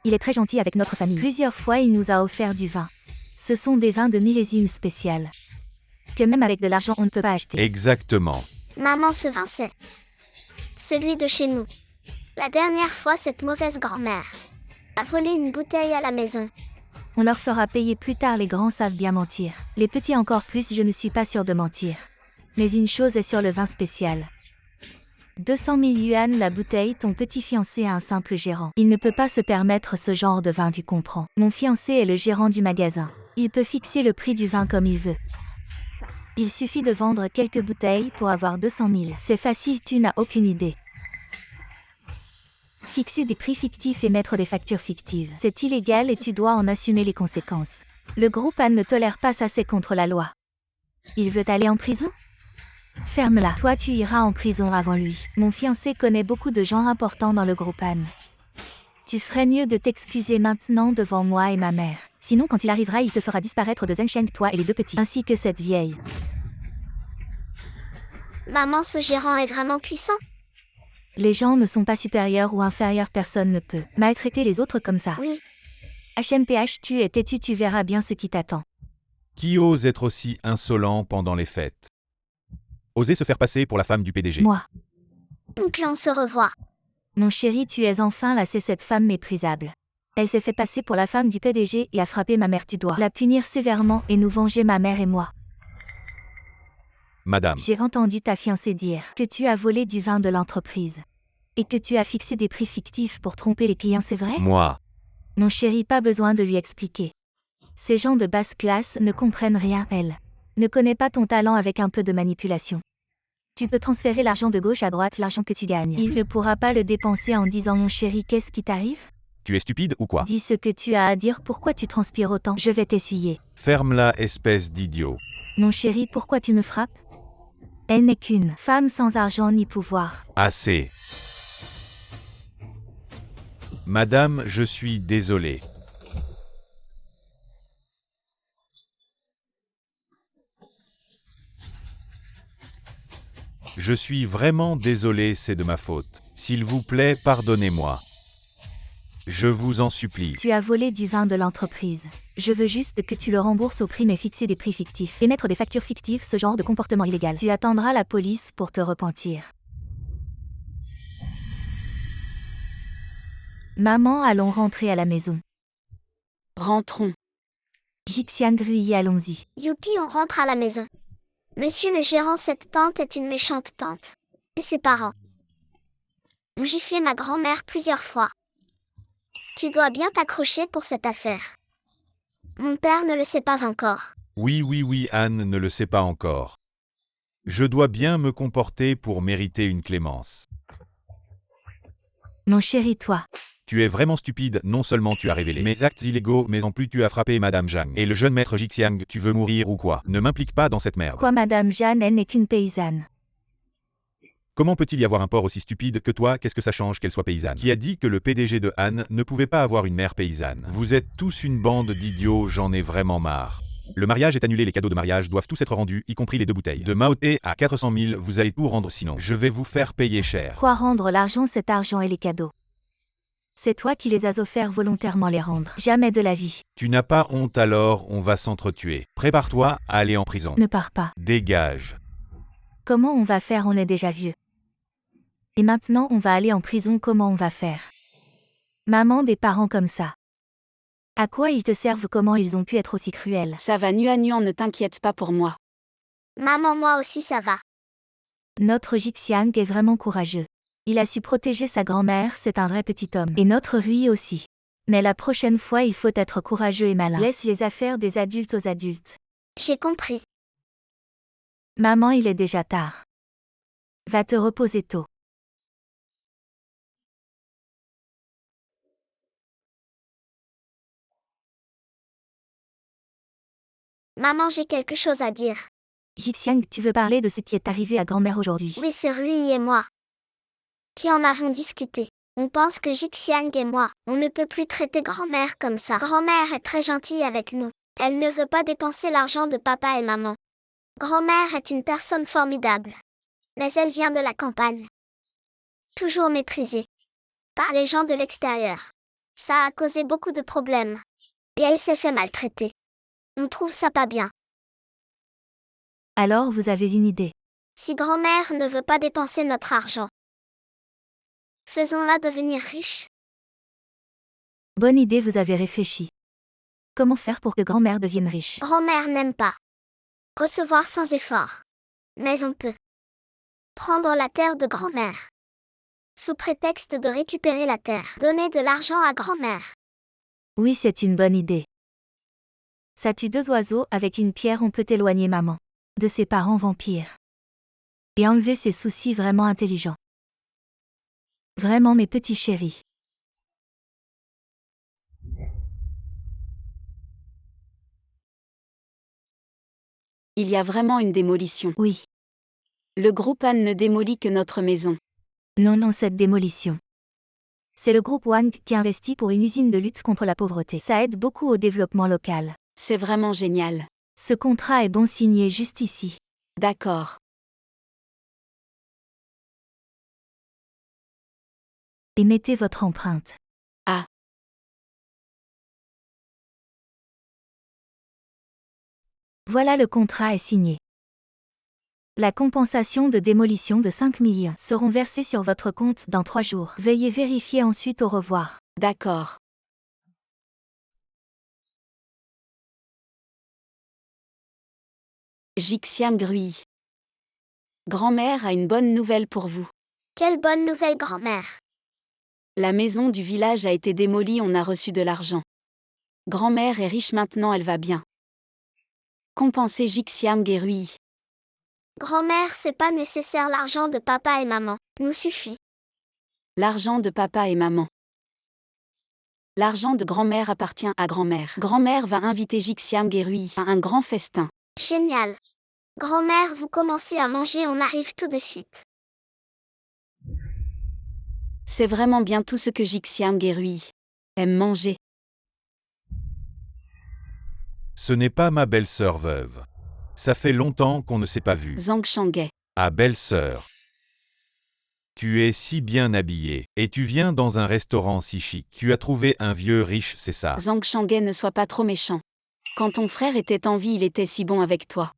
Il est très gentil avec notre famille. Plusieurs fois il nous a offert du vin. Ce sont des vins de millésime spécial que même avec de l'argent on ne peut pas acheter.
Exactement.
Maman, ce vin, c'est celui de chez nous. La dernière fois, cette mauvaise grand-mère a volé une bouteille à la maison.
On leur fera payer plus tard, les grands savent bien mentir. Les petits encore plus, je ne suis pas sûre de mentir. Mais une chose est sur le vin spécial. 200 000 yuan la bouteille, ton petit fiancé a un simple gérant. Il ne peut pas se permettre ce genre de vin, tu comprends. Mon fiancé est le gérant du magasin. Il peut fixer le prix du vin comme il veut. Il suffit de vendre quelques bouteilles pour avoir 200 000. C'est facile, tu n'as aucune idée. Fixer des prix fictifs et mettre des factures fictives, c'est illégal et tu dois en assumer les conséquences. Le groupe Anne ne tolère pas ça, c'est contre la loi. Il veut aller en prison? Ferme-la. Toi, tu iras en prison avant lui. Mon fiancé connaît beaucoup de gens importants dans le groupe Anne. Tu ferais mieux de t'excuser maintenant devant moi et ma mère. Sinon, quand il arrivera, il te fera disparaître de Zhengsheng, toi et les deux petits, ainsi que cette vieille.
Maman, ce gérant est vraiment puissant.
Les gens ne sont pas supérieurs ou inférieurs, personne ne peut maltraiter les autres comme ça.
Oui,
HMPH, tu es têtu, tu verras bien ce qui t'attend.
Qui ose être aussi insolent pendant les fêtes? Oser se faire passer pour la femme du PDG.
Moi.
oncle, on se revoit.
Mon chéri, tu es enfin là, c'est cette femme méprisable. Elle s'est fait passer pour la femme du PDG et a frappé ma mère, tu dois la punir sévèrement et nous venger, ma mère et moi.
Madame,
J'ai entendu ta fiancée dire que tu as volé du vin de l'entreprise. Et que tu as fixé des prix fictifs pour tromper les clients, c'est vrai?
moi,
Mon chéri, pas besoin de lui expliquer. Ces gens de basse classe ne comprennent rien, elle ne connaît pas ton talent avec un peu de manipulation. Tu peux transférer l'argent de gauche à droite, l'argent que tu gagnes. Il ne pourra pas le dépenser en disant mon chéri, qu'est-ce qui t'arrive?
tu es stupide ou quoi?
Dis ce que tu as à dire, pourquoi tu transpires autant? Je vais t'essuyer.
Ferme-la, espèce d'idiot.
Mon chéri, pourquoi tu me frappes? Elle n'est qu'une femme sans argent ni pouvoir.
Assez. Madame, je suis désolé. Je suis vraiment désolé, c'est de ma faute. S'il vous plaît, pardonnez-moi. Je vous en supplie.
Tu as volé du vin de l'entreprise. Je veux juste que tu le rembourses au prix, mais fixer des prix fictifs. Émettre des factures fictives, ce genre de comportement illégal. Tu attendras la police pour te repentir. Maman, allons rentrer à la maison.
Rentrons.
Jixian Gruyi, allons-y.
Youpi, on rentre à la maison. Monsieur le gérant, cette tante est une méchante tante. Et ses parents ont giflé ma grand-mère plusieurs fois. Tu dois bien t'accrocher pour cette affaire. Mon père ne le sait pas encore.
Oui, Anne ne le sait pas encore. Je dois bien me comporter pour mériter une clémence.
Mon chéri, toi.
Tu es vraiment stupide, non seulement tu as révélé mes actes illégaux, mais en plus tu as frappé Madame Zhang. Et le jeune maître Jixiang, tu veux mourir ou quoi? Ne m'implique pas dans cette merde.
Quoi, Madame Jeanne, elle n'est qu'une paysanne.
Comment peut-il y avoir un porc aussi stupide que toi? Qu'est-ce que ça change qu'elle soit paysanne? Qui a dit que le PDG de Han ne pouvait pas avoir une mère paysanne? Vous êtes tous une bande d'idiots, j'en ai vraiment marre. Le mariage est annulé, les cadeaux de mariage doivent tous être rendus, y compris les 2 bouteilles. De Mao Tse à 400 000, vous allez tout rendre sinon. Je vais vous faire payer cher.
Quoi rendre l'argent, cet argent et les cadeaux? C'est toi qui les as offerts volontairement les rendre. Jamais de la vie.
Tu n'as pas honte alors, on va s'entretuer. Prépare-toi à aller en prison.
Ne pars pas.
Dégage.
Comment on va faire? On est déjà vieux. Et maintenant on va aller en prison, comment on va faire? Maman, des parents comme ça. À quoi ils te servent? Comment ils ont pu être aussi cruels?
Ça va Nuan, ne t'inquiète pas pour moi.
Maman, moi aussi ça va.
Notre Jixiang est vraiment courageux. Il a su protéger sa grand-mère, c'est un vrai petit homme. Et notre Rui aussi. Mais la prochaine fois il faut être courageux et malin. Laisse les affaires des adultes aux adultes.
J'ai compris.
Maman, il est déjà tard. Va te reposer tôt.
Maman, j'ai quelque chose à dire.
Jixiang, tu veux parler de ce qui est arrivé à grand-mère aujourd'hui?
Oui, c'est Rui et moi qui en avons discuté. On pense que Jixiang et moi, on ne peut plus traiter grand-mère comme ça. Grand-mère est très gentille avec nous. Elle ne veut pas dépenser l'argent de papa et maman. Grand-mère est une personne formidable. Mais elle vient de la campagne. Toujours méprisée par les gens de l'extérieur. Ça a causé beaucoup de problèmes. Et elle s'est fait maltraiter. On trouve ça pas bien.
Alors vous avez une idée.
Si grand-mère ne veut pas dépenser notre argent, faisons-la devenir riche.
Bonne idée, vous avez réfléchi. Comment faire pour que grand-mère devienne riche?
Grand-mère n'aime pas recevoir sans effort. Mais on peut prendre la terre de grand-mère. Sous prétexte de récupérer la terre, donner de l'argent à grand-mère.
Oui, c'est une bonne idée. Ça tue 2 oiseaux, avec une pierre on peut éloigner maman de ses parents vampires. Et enlever ses soucis, vraiment intelligent. Vraiment mes petits chéris.
Il y a vraiment une démolition.
Oui.
Le groupe Han ne démolit que notre maison.
Non, cette démolition. C'est le groupe Wang qui investit pour une usine de lutte contre la pauvreté. Ça aide beaucoup au développement local.
C'est vraiment génial.
Ce contrat est bon, signé juste ici.
D'accord.
Et mettez votre empreinte.
Ah.
Voilà, le contrat est signé. La compensation de démolition de 5 millions seront versées sur votre compte dans 3 jours. Veuillez vérifier ensuite. Au revoir.
D'accord. Jixiang Rui. Grand-mère a une bonne nouvelle pour vous.
Quelle bonne nouvelle, grand-mère.
La maison du village a été démolie, on a reçu de l'argent. Grand-mère est riche maintenant, elle va bien. Compenser Jixiang et Rui.
Grand-mère, c'est pas nécessaire, l'argent de papa et maman nous suffit.
L'argent de papa et maman. L'argent de grand-mère appartient à grand-mère. Grand-mère va inviter Jixiang et Rui à un grand festin.
Génial. Grand-mère, vous commencez à manger, on arrive tout de suite.
C'est vraiment bien tout ce que Jixiang et Rui aiment manger.
Ce n'est pas ma belle-sœur veuve. Ça fait longtemps qu'on ne s'est pas vu.
Zhang Shangai.
Ah belle-sœur. Tu es si bien habillée, et tu viens dans un restaurant si chic. Tu as trouvé un vieux riche, c'est ça?
Zhang Shangai, ne sois pas trop méchant. Quand ton frère était en vie, il était si bon avec toi.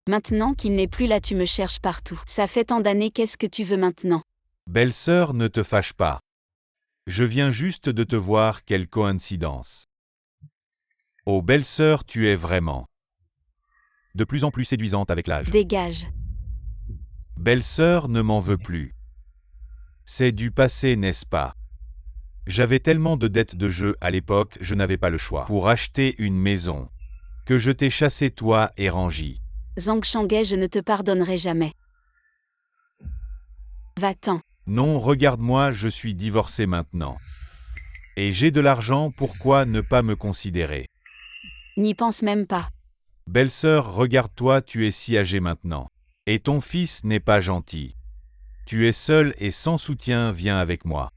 Maintenant qu'il n'est plus là, tu me cherches partout. Ça fait tant d'années, qu'est-ce que tu veux maintenant?
Belle-sœur, ne te fâche pas. Je viens juste de te voir, quelle coïncidence. Oh belle-sœur, tu es vraiment de plus en plus séduisante avec l'âge.
Dégage.
Belle-sœur, ne m'en veux plus. C'est du passé, n'est-ce pas? J'avais tellement de dettes de jeu à l'époque, je n'avais pas le choix. Pour acheter une maison, que je t'ai chassé toi et Rangi.
Zhang Shangai, je ne te pardonnerai jamais. Va-t'en.
Non, regarde-moi, je suis divorcé maintenant. Et j'ai de l'argent, pourquoi ne pas me considérer?
N'y pense même pas.
Belle-sœur, regarde-toi, tu es si âgée maintenant. Et ton fils n'est pas gentil. Tu es seule et sans soutien, viens avec moi.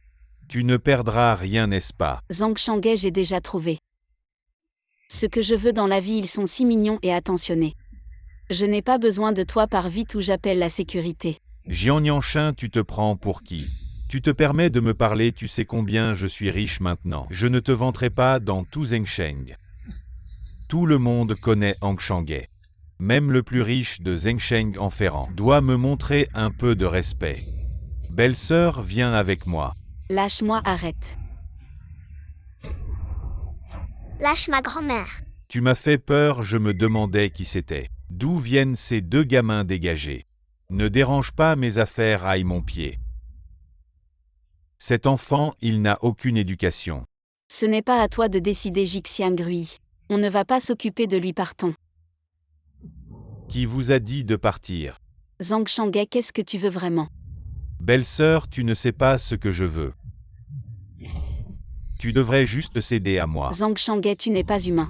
Tu ne perdras rien, n'est-ce pas?
Zhang Shangai, j'ai déjà trouvé. Ce que je veux dans la vie, ils sont si mignons et attentionnés. Je n'ai pas besoin de toi, par vite ou j'appelle la sécurité.
Jian Yanshin, tu te prends pour qui? Tu te permets de me parler, tu sais combien je suis riche maintenant. Je ne te vanterai pas dans tout Zhengsheng. Tout le monde connaît Hang Shangai. Même le plus riche de Zhengsheng en Ferrand doit me montrer un peu de respect. Belle-sœur, viens avec moi.
Lâche-moi, arrête.
Lâche ma grand-mère.
Tu m'as fait peur, je me demandais qui c'était. D'où viennent ces deux gamins dégagés? Ne dérange pas mes affaires, aïe mon pied. Cet enfant, il n'a aucune éducation.
Ce n'est pas à toi de décider, Jixiang Rui. On ne va pas s'occuper de lui, partons.
Qui vous a dit de partir?
Zhang Shangai, qu'est-ce que tu veux vraiment?
Belle-sœur, tu ne sais pas ce que je veux. Tu devrais juste céder à moi.
Zhang Shangai, tu n'es pas humain.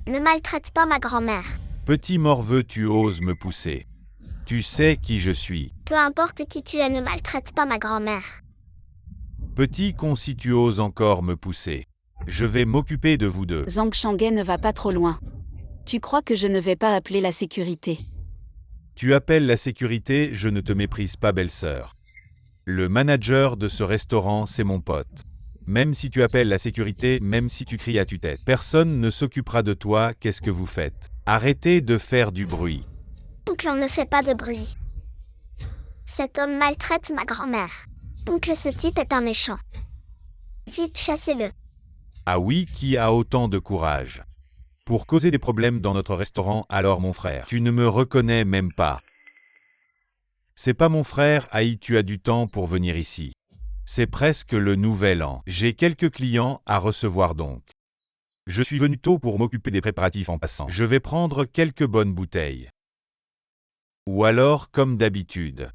Ne maltraite pas ma grand-mère.
Petit morveux, tu oses me pousser. Tu sais qui je suis.
Peu importe qui tu es, ne maltraite pas ma grand-mère.
Petit con, si tu oses encore me pousser. Je vais m'occuper de vous deux.
Zhang Shangai, ne va pas trop loin. Tu crois que je ne vais pas appeler la sécurité?
Tu appelles la sécurité, je ne te méprise pas, belle-sœur. Le manager de ce restaurant, c'est mon pote. Même si tu appelles la sécurité, même si tu cries à tue-tête, personne ne s'occupera de toi, qu'est-ce que vous faites? Arrêtez de faire du bruit.
Oncle, on ne fait pas de bruit. Cet homme maltraite ma grand-mère. Oncle, ce type est un méchant. Vite, chassez-le.
Ah oui, qui a autant de courage? Pour causer des problèmes dans notre restaurant, alors mon frère, tu ne me reconnais même pas. C'est pas mon frère, Aïe, tu as du temps pour venir ici. C'est presque le nouvel an. J'ai quelques clients à recevoir donc. Je suis venu tôt pour m'occuper des préparatifs en passant. Je vais prendre quelques bonnes bouteilles. Ou alors, comme d'habitude.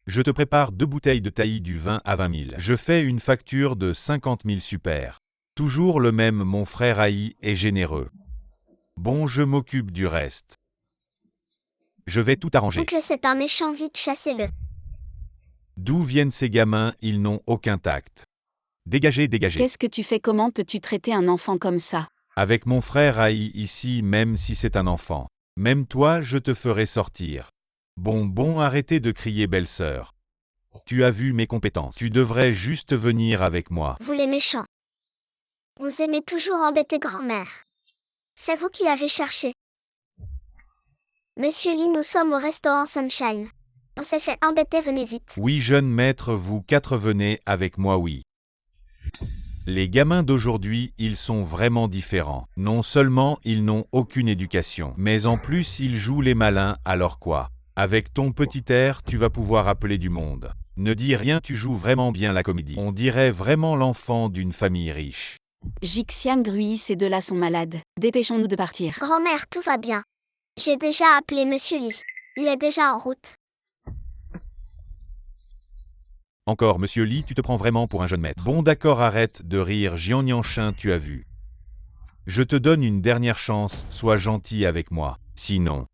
Je te prépare 2 bouteilles de taillis du vin à 20 000. Je fais une facture de 50 000 super. Toujours le même, mon frère Aïe est généreux. Bon, je m'occupe du reste. Je vais tout arranger.
Oncle, c'est un méchant, vite, chassez-le.
D'où viennent ces gamins, ils n'ont aucun tact. Dégagez, dégagez.
Qu'est-ce que tu fais? Comment peux-tu traiter un enfant comme ça?
Avec mon frère Aïe ici, même si c'est un enfant. Même toi, je te ferai sortir. Bon, arrêtez de crier, belle-sœur. Tu as vu mes compétences. Tu devrais juste venir avec moi.
Vous les méchants. Vous aimez toujours embêter grand-mère. C'est vous qui avez cherché. Monsieur Lee, nous sommes au restaurant Sunshine. On s'est fait embêter, venez vite.
Oui, jeune maître, vous 4 venez avec moi, oui. Les gamins d'aujourd'hui, ils sont vraiment différents. Non seulement ils n'ont aucune éducation, mais en plus ils jouent les malins, alors quoi? Avec ton petit air, tu vas pouvoir appeler du monde. Ne dis rien, tu joues vraiment bien la comédie. On dirait vraiment l'enfant d'une famille riche.
Jixiang Rui, ces deux-là sont malades. Dépêchons-nous de partir.
Grand-mère, tout va bien. J'ai déjà appelé Monsieur Lee. Il est déjà en route.
Encore, monsieur Lee, tu te prends vraiment pour un jeune maître. Bon d'accord, arrête de rire, Jian Yanshin, tu as vu. Je te donne une dernière chance, sois gentil avec moi. Sinon,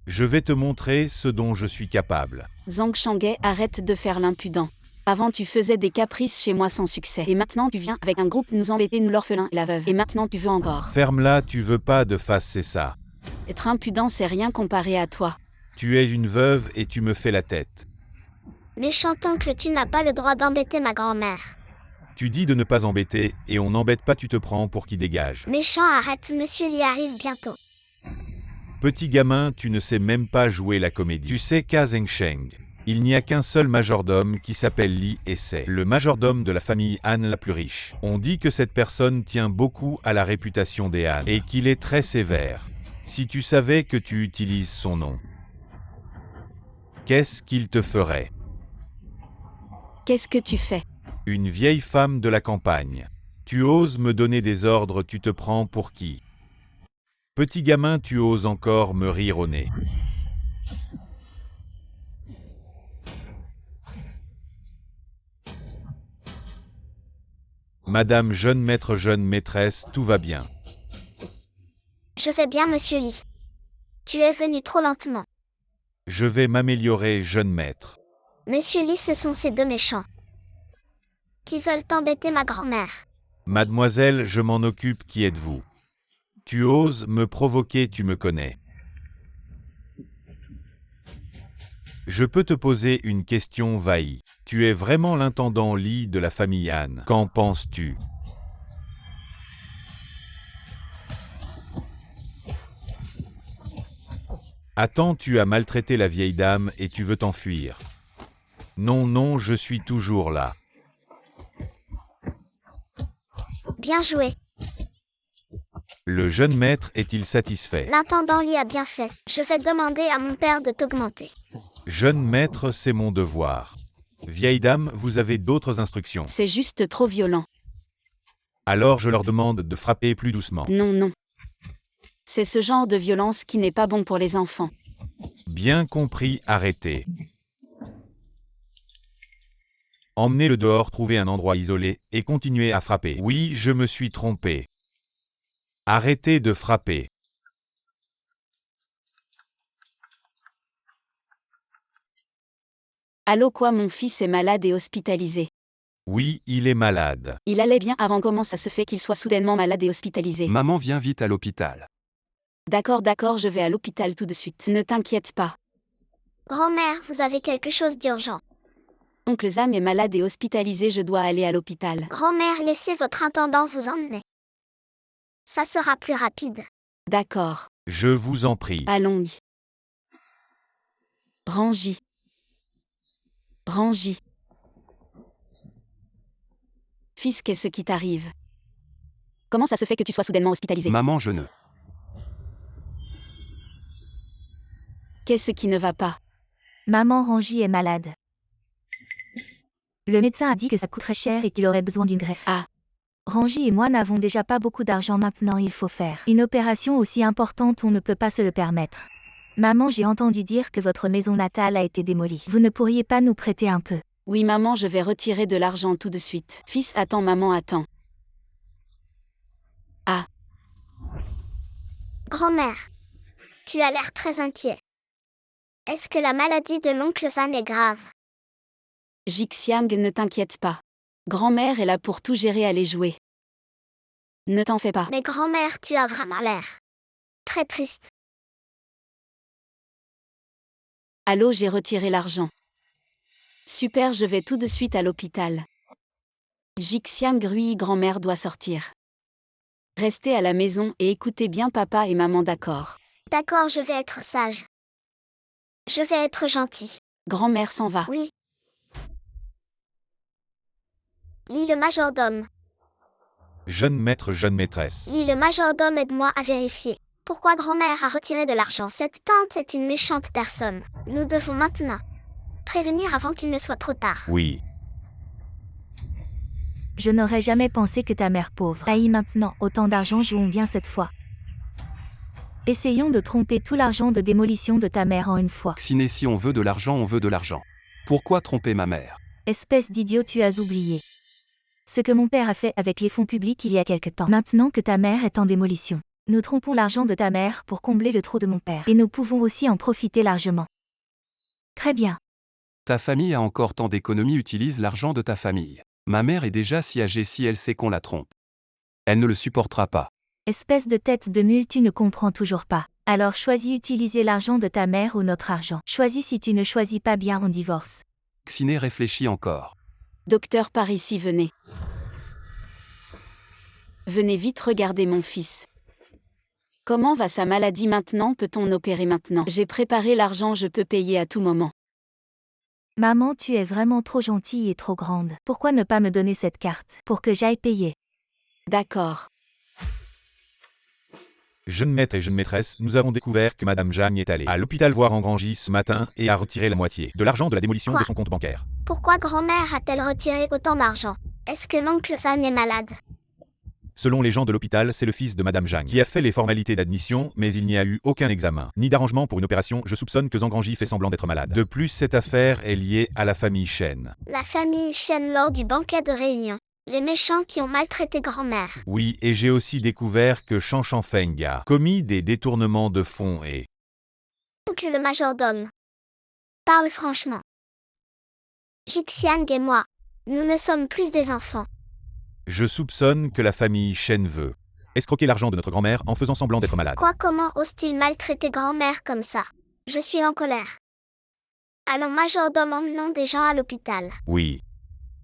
je vais te montrer ce dont je suis capable.
Zhang Shangai, arrête de faire l'impudent. Avant tu faisais des caprices chez moi sans succès. Et maintenant tu viens avec un groupe nous embêter, nous l'orphelin et la veuve. Et maintenant tu veux encore.
Ferme-la, tu veux pas de face, c'est ça.
Être impudent, c'est rien comparé à toi.
Tu es une veuve et tu me fais la tête.
Méchant oncle, tu n'as pas le droit d'embêter ma grand-mère.
Tu dis de ne pas embêter, et on n'embête pas, tu te prends pour qui dégage.
Méchant, arrête, Monsieur Lee arrive bientôt.
Petit gamin, tu ne sais même pas jouer la comédie. Tu sais qu'à Zhengsheng, il n'y a qu'un seul majordome qui s'appelle Li et c'est le majordome de la famille Han la plus riche. On dit que cette personne tient beaucoup à la réputation des Han et qu'il est très sévère. Si tu savais que tu utilises son nom, qu'est-ce qu'il te ferait?
Qu'est-ce que tu fais?
Une vieille femme de la campagne. Tu oses me donner des ordres, tu te prends pour qui? Petit gamin, tu oses encore me rire au nez. Madame jeune maître jeune maîtresse, tout va bien.
Je vais bien, monsieur Lee. Tu es venu trop lentement.
Je vais m'améliorer jeune maître.
Monsieur Lee, ce sont ces deux méchants qui veulent embêter ma grand-mère.
Mademoiselle, je m'en occupe, qui êtes-vous? Tu oses me provoquer, tu me connais. Je peux te poser une question, Vaï. Tu es vraiment l'intendant Lee de la famille Han. Qu'en penses-tu? Attends, tu as maltraité la vieille dame et tu veux t'enfuir. Non, non, je suis toujours là.
Bien joué.
Le jeune maître est-il satisfait?
L'intendant Lee a bien fait. Je vais demander à mon père de t'augmenter.
Jeune maître, c'est mon devoir. Vieille dame, vous avez d'autres instructions?
C'est juste trop violent.
Alors je leur demande de frapper plus doucement.
Non, non. C'est ce genre de violence qui n'est pas bon pour les enfants.
Bien compris, arrêtez. Emmenez-le dehors, trouvez un endroit isolé, et continuez à frapper. Oui, je me suis trompé. Arrêtez de frapper.
Allô quoi, mon fils est malade et hospitalisé.
Oui, il est malade.
Il allait bien avant, comment ça se fait qu'il soit soudainement malade et hospitalisé?
Maman, viens vite à l'hôpital.
D'accord, d'accord, je vais à l'hôpital tout de suite. Ne t'inquiète pas.
Grand-mère, vous avez quelque chose d'urgent.
Oncle Zam est malade et hospitalisé, je dois aller à l'hôpital.
Grand-mère, laissez votre intendant vous emmener. Ça sera plus rapide.
D'accord.
Je vous en prie.
Allons-y. Brangy. Brangy. Fils, qu'est-ce qui t'arrive? Comment ça se fait que tu sois soudainement hospitalisé?
Maman, je ne.
Qu'est-ce qui ne va pas?
Maman Rangy est malade. Le médecin a dit que ça coûterait cher et qu'il aurait besoin d'une greffe.
Ah.
Rangy et moi n'avons déjà pas beaucoup d'argent maintenant, il faut faire une opération aussi importante, on ne peut pas se le permettre. Maman, j'ai entendu dire que votre maison natale a été démolie. Vous ne pourriez pas nous prêter un peu?
Oui maman, je vais retirer de l'argent tout de suite. Fils, attends maman, attends. Ah.
Grand-mère, tu as l'air très inquiet. Est-ce que la maladie de l'oncle Zan est grave?
Jixiang, ne t'inquiète pas. Grand-mère est là pour tout gérer, aller jouer. Ne t'en fais pas.
Mais grand-mère, tu as vraiment l'air très triste.
Allô, j'ai retiré l'argent. Super, je vais tout de suite à l'hôpital. Jixiang, oui, grand-mère doit sortir. Restez à la maison et écoutez bien papa et maman, d'accord?
D'accord, je vais être sage. Je vais être gentil.
Grand-mère s'en va.
Oui. Lee le majordome.
Jeune maître, jeune maîtresse.
Lee le majordome, aide-moi à vérifier. Pourquoi grand-mère a retiré de l'argent? Cette tante est une méchante personne. Nous devons maintenant prévenir avant qu'il ne soit trop tard.
Oui.
Je n'aurais jamais pensé que ta mère pauvre aille maintenant autant d'argent, jouons bien cette fois. Essayons de tromper tout l'argent de démolition de ta mère en une fois.
Xiné, si on veut de l'argent, on veut de l'argent. Pourquoi tromper ma mère?
Espèce d'idiot, tu as oublié ce que mon père a fait avec les fonds publics il y a quelque temps. Maintenant que ta mère est en démolition, nous trompons l'argent de ta mère pour combler le trou de mon père. Et nous pouvons aussi en profiter largement. Très bien.
Ta famille a encore tant d'économies, utilise l'argent de ta famille. Ma mère est déjà si âgée, si elle sait qu'on la trompe. Elle ne le supportera pas.
Espèce de tête de mule, tu ne comprends toujours pas. Alors choisis utiliser l'argent de ta mère ou notre argent. Choisis, si tu ne choisis pas bien, on divorce.
Xiné réfléchit encore.
Docteur, par ici, venez. Venez vite regarder mon fils. Comment va sa maladie maintenant? Peut-on opérer maintenant? J'ai préparé l'argent, je peux payer à tout moment.
Maman, tu es vraiment trop gentille et trop grande. Pourquoi ne pas me donner cette carte pour que j'aille payer?
D'accord.
Jeune maître et jeune maîtresse, nous avons découvert que Madame Jang est allée à l'hôpital voir Engrangy ce matin et a retiré la moitié de l'argent de la démolition
Quoi?
de son compte bancaire.
Pourquoi grand-mère a-t-elle retiré autant d'argent? Est-ce que l'oncle Zan est malade?
Selon les gens de l'hôpital, c'est le fils de Madame Jang qui a fait les formalités d'admission, mais il n'y a eu aucun examen, ni d'arrangement pour une opération. Je soupçonne que Zhang fait semblant d'être malade. De plus, cette affaire est liée à la famille Shen.
La famille Shen lors du banquet de réunion. Les méchants qui ont maltraité grand-mère.
Oui, et j'ai aussi découvert que Shanshan Feng a commis des détournements de fonds et...
Oncle le majordome. Parle franchement. Jixiang et moi, nous ne sommes plus des enfants.
Je soupçonne que la famille Shen veut escroquer l'argent de notre grand-mère en faisant semblant d'être malade.
Quoi, comment ose-t-il maltraiter grand-mère comme ça? Je suis en colère. Allons, majordome, emmenons des gens à l'hôpital.
Oui.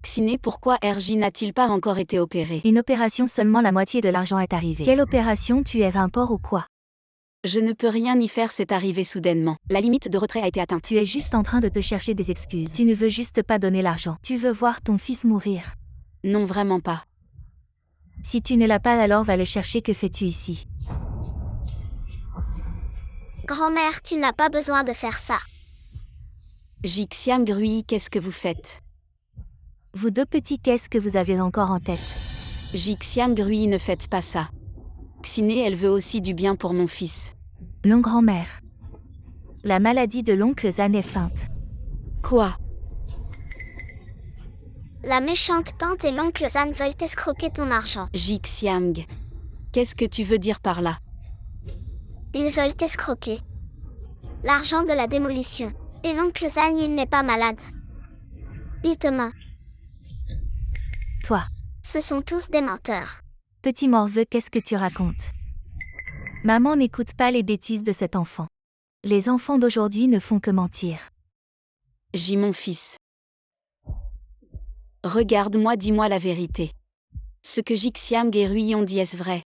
Xiné, pourquoi RJ n'a-t-il pas encore été opéré?
Une opération, seulement la moitié de l'argent est arrivé. Quelle opération? Tu es un porc ou quoi?
Je ne peux rien y faire, c'est arrivé soudainement. La limite de retrait a été atteinte.
Tu es juste en train de te chercher des excuses. Tu ne veux juste pas donner l'argent. Tu veux voir ton fils mourir.
Non, vraiment pas.
Si tu ne l'as pas, alors va le chercher. Que fais-tu ici?
Grand-mère, tu n'as pas besoin de faire ça.
Jixiang Grui, qu'est-ce que vous faites?
Vous deux petits, qu'est-ce que vous avez encore en tête?
Jixiang Grui, ne faites pas ça. Xiné, elle veut aussi du bien pour mon fils.
Non, grand-mère. La maladie de l'oncle Zan est feinte.
Quoi?
La méchante tante et l'oncle Zan veulent escroquer ton argent.
Jixiang. Qu'est-ce que tu veux dire par là?
Ils veulent escroquer l'argent de la démolition. Et l'oncle Zan, il n'est pas malade. Bittement.
Toi,
Ce sont tous des menteurs.
petit morveux, qu'est-ce que tu racontes? Maman n'écoute pas les bêtises de cet enfant. Les enfants d'aujourd'hui ne font que mentir.
Mon fils. Regarde-moi, dis-moi la vérité. Ce que Jixiang et Rui ont dit, est-ce vrai?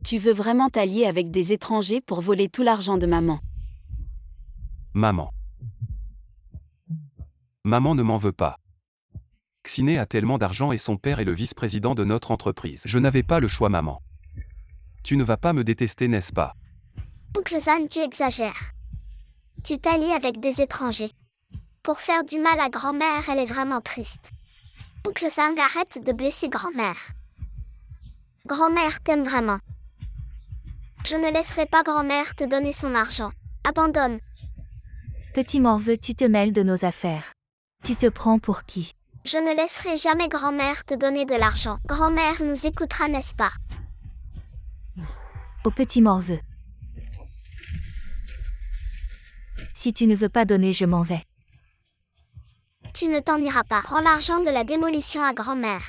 Tu veux vraiment t'allier avec des étrangers pour voler tout l'argent de maman?
Maman. Maman ne m'en veut pas. Xiné a tellement d'argent et son père est le vice-président de notre entreprise. Je n'avais pas le choix, maman. Tu ne vas pas me détester, n'est-ce pas?
Oncle Zan, tu exagères. Tu t'allies avec des étrangers. Pour faire du mal à grand-mère, elle est vraiment triste. Oncle Zan, arrête de blesser grand-mère. Grand-mère t'aime vraiment. Je ne laisserai pas grand-mère te donner son argent. Abandonne.
Petit morveux, tu te mêles de nos affaires. Tu te prends pour qui?
Je ne laisserai jamais grand-mère te donner de l'argent. Grand-mère nous écoutera, n'est-ce pas?
Au petit morveux. Si tu ne veux pas donner, je m'en vais.
Tu ne t'en iras pas. Rends l'argent de la démolition à grand-mère.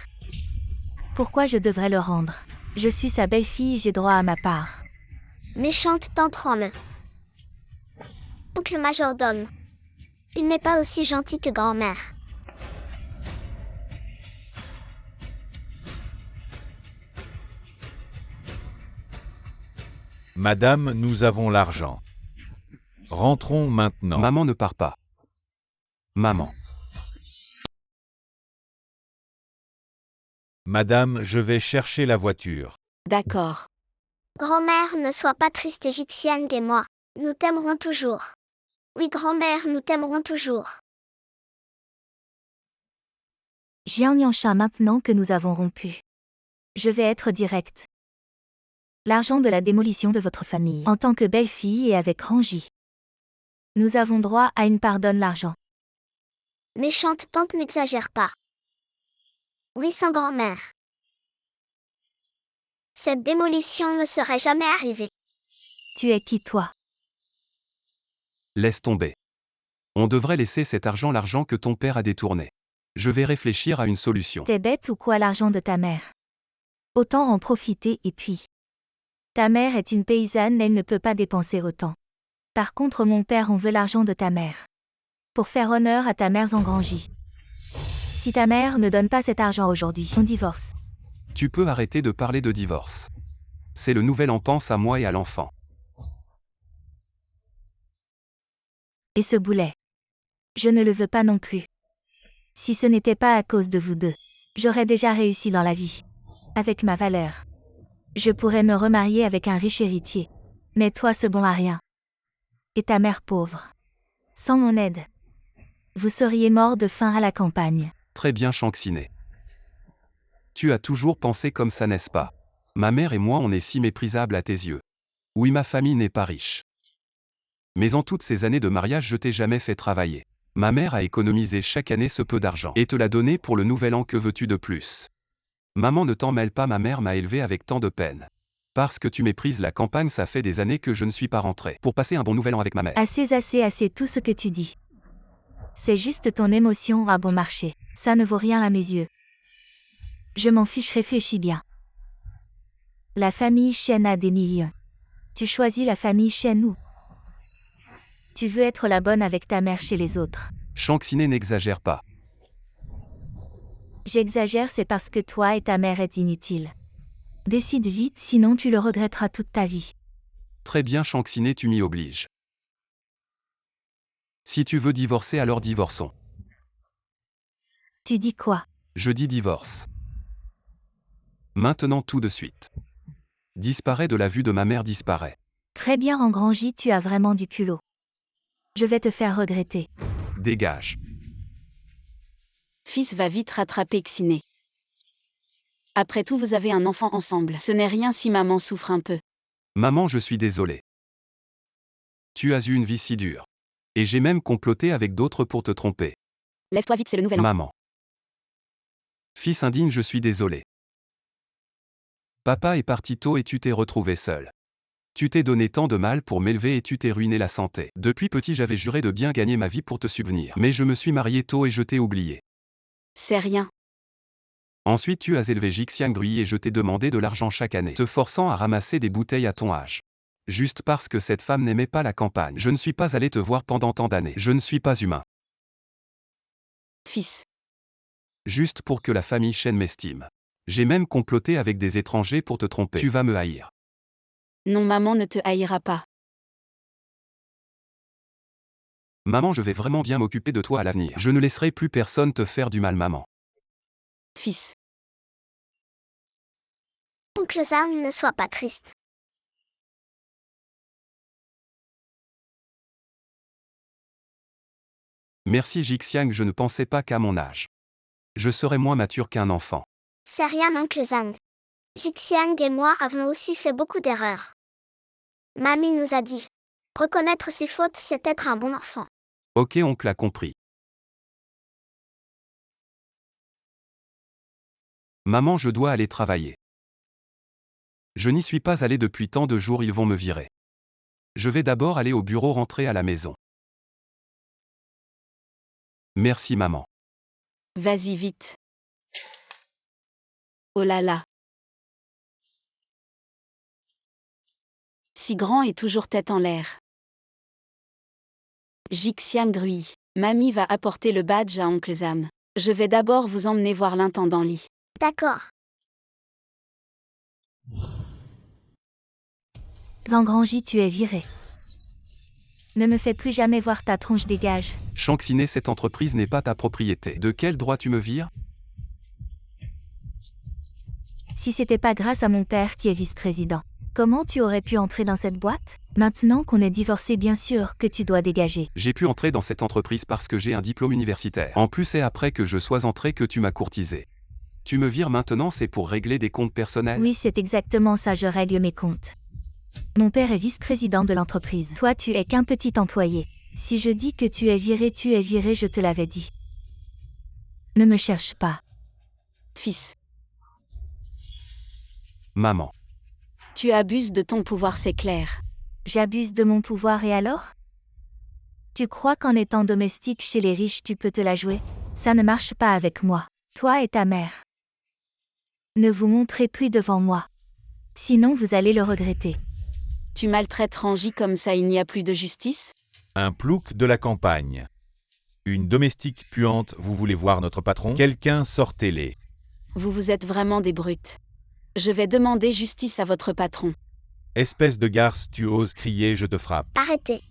Pourquoi je devrais le rendre? Je suis sa belle-fille et j'ai droit à ma part.
Méchante tante, rends-le. Oncle majordome. Il n'est pas aussi gentil que grand-mère.
Madame, nous avons l'argent. Rentrons maintenant.
Maman ne part pas. Maman.
Madame, je vais chercher la voiture.
D'accord.
Grand-mère, ne sois pas triste, Jixiang et moi. Nous t'aimerons toujours. Oui, grand-mère, nous t'aimerons toujours.
Jiang Yansha, maintenant que nous avons rompu. Je vais être direct. L'argent de la démolition de votre famille, en tant que belle-fille et avec Rangi. Nous avons droit à une part, donne l'argent.
Méchante tante, n'exagère pas. Oui, sans grand-mère. Cette démolition ne serait jamais arrivée.
Tu es qui, toi?
Laisse tomber. On devrait laisser cet argent, l'argent que ton père a détourné. Je vais réfléchir à une solution.
T'es bête ou quoi, l'argent de ta mère? Autant en profiter et puis. Ta mère est une paysanne, elle ne peut pas dépenser autant. Par contre, mon père, on veut l'argent de ta mère. Pour faire honneur à ta mère Zangranji. Si ta mère ne donne pas cet argent aujourd'hui, on divorce.
Tu peux arrêter de parler de divorce. C'est le nouvel an, pense à moi et à l'enfant.
Et ce boulet. Je ne le veux pas non plus. Si ce n'était pas à cause de vous deux, j'aurais déjà réussi dans la vie. Avec ma valeur. Je pourrais me remarier avec un riche héritier. Mais toi, ce bon à rien. Et ta mère pauvre. Sans mon aide. Vous seriez mort de faim à la campagne.
Très bien, Xiné. Tu as toujours pensé comme ça, n'est-ce pas? Ma mère et moi, on est si méprisables à tes yeux. Oui, ma famille n'est pas riche. Mais en toutes ces années de mariage, je t'ai jamais fait travailler. Ma mère a économisé chaque année ce peu d'argent et te l'a donné pour le nouvel an, que veux-tu de plus? Maman, ne t'en mêle pas, ma mère m'a élevé avec tant de peine. Parce que tu méprises la campagne, ça fait des années que je ne suis pas rentré pour passer un bon nouvel an avec ma mère.
Assez tout ce que tu dis. C'est juste ton émotion à bon marché. Ça ne vaut rien à mes yeux. Je m'en fiche, réfléchis bien. La famille Chen a des millions. Tu choisis la famille Chen où? Tu veux être la bonne avec ta mère chez les autres.
Shang Xin'e, n'exagère pas.
J'exagère, c'est parce que toi et ta mère êtes inutiles. Décide vite, sinon tu le regretteras toute ta vie.
Très bien, Shang Xin'e, tu m'y obliges. Si tu veux divorcer, alors divorçons.
Tu dis quoi?
Je dis divorce. Maintenant, tout de suite. Disparaît de la vue de ma mère, disparaît.
Très bien, Engrangis, tu as vraiment du culot. Je vais te faire regretter.
Dégage.
Fils va vite rattraper Xiné. Après tout, vous avez un enfant ensemble. Ce n'est rien si maman souffre un peu.
Maman, je suis désolé. Tu as eu une vie si dure. Et j'ai même comploté avec d'autres pour te tromper.
Lève-toi vite, c'est le nouvel an.
Maman. Fils indigne, je suis désolé. Papa est parti tôt et tu t'es retrouvé seul. Tu t'es donné tant de mal pour m'élever et tu t'es ruiné la santé. Depuis petit, j'avais juré de bien gagner ma vie pour te subvenir. Mais je me suis marié tôt et je t'ai oublié.
C'est rien.
Ensuite, tu as élevé Jixiang Grui et je t'ai demandé de l'argent chaque année, te forçant à ramasser des bouteilles à ton âge. Juste parce que cette femme n'aimait pas la campagne. Je ne suis pas allé te voir pendant tant d'années. Je ne suis pas humain.
Fils.
Juste pour que la famille Chen m'estime. J'ai même comploté avec des étrangers pour te tromper. Tu vas me haïr.
Non, maman ne te haïra pas.
Maman, je vais vraiment bien m'occuper de toi à l'avenir. Je ne laisserai plus personne te faire du mal, maman.
Fils.
Oncle Zhang, ne sois pas triste.
Merci Jixiang, je ne pensais pas qu'à mon âge. Je serais moins mature qu'un enfant.
C'est rien, oncle Zhang. Jixiang et moi avons aussi fait beaucoup d'erreurs. Mamie nous a dit. Reconnaître ses fautes, c'est être un bon enfant.
Ok, oncle a compris. Maman, je dois aller travailler. Je n'y suis pas allé depuis tant de jours, ils vont me virer. Je vais d'abord aller au bureau, rentrer à la maison. Merci maman.
Vas-y vite. Oh là là. Si grand et toujours tête en l'air. Jixiang Grui. Mamie va apporter le badge à oncle Zam. Je vais d'abord vous emmener voir l'intendant Li.
D'accord.
Engrangis, tu es viré. Ne me fais plus jamais voir ta tronche, dégage.
Shang Xin'e, cette entreprise n'est pas ta propriété. De quel droit tu me vires?
Si c'était pas grâce à mon père qui est vice-président, comment tu aurais pu entrer dans cette boîte? Maintenant qu'on est divorcé, bien sûr que tu dois dégager.
J'ai pu entrer dans cette entreprise parce que j'ai un diplôme universitaire. En plus, c'est après que je sois entré que tu m'as courtisé. Tu me vires maintenant, c'est pour régler des comptes personnels?
Oui, c'est exactement ça, je règle mes comptes. Mon père est vice-président de l'entreprise. Toi, tu es qu'un petit employé. Si je dis que tu es viré, je te l'avais dit. Ne me cherche pas.
Fils.
Maman.
Tu abuses de ton pouvoir, c'est clair.
J'abuse de mon pouvoir et alors? Tu crois qu'en étant domestique chez les riches, tu peux te la jouer? Ça ne marche pas avec moi. Toi et ta mère. Ne vous montrez plus devant moi. Sinon, vous allez le regretter.
Tu maltraites Rangi comme ça, il n'y a plus de justice?
Un plouc de la campagne. Une domestique puante, vous voulez voir notre patron? Quelqu'un sortez-les.
Vous êtes vraiment des brutes. Je vais demander justice à votre patron.
Espèce de garce, tu oses crier, je te frappe.
Arrêtez.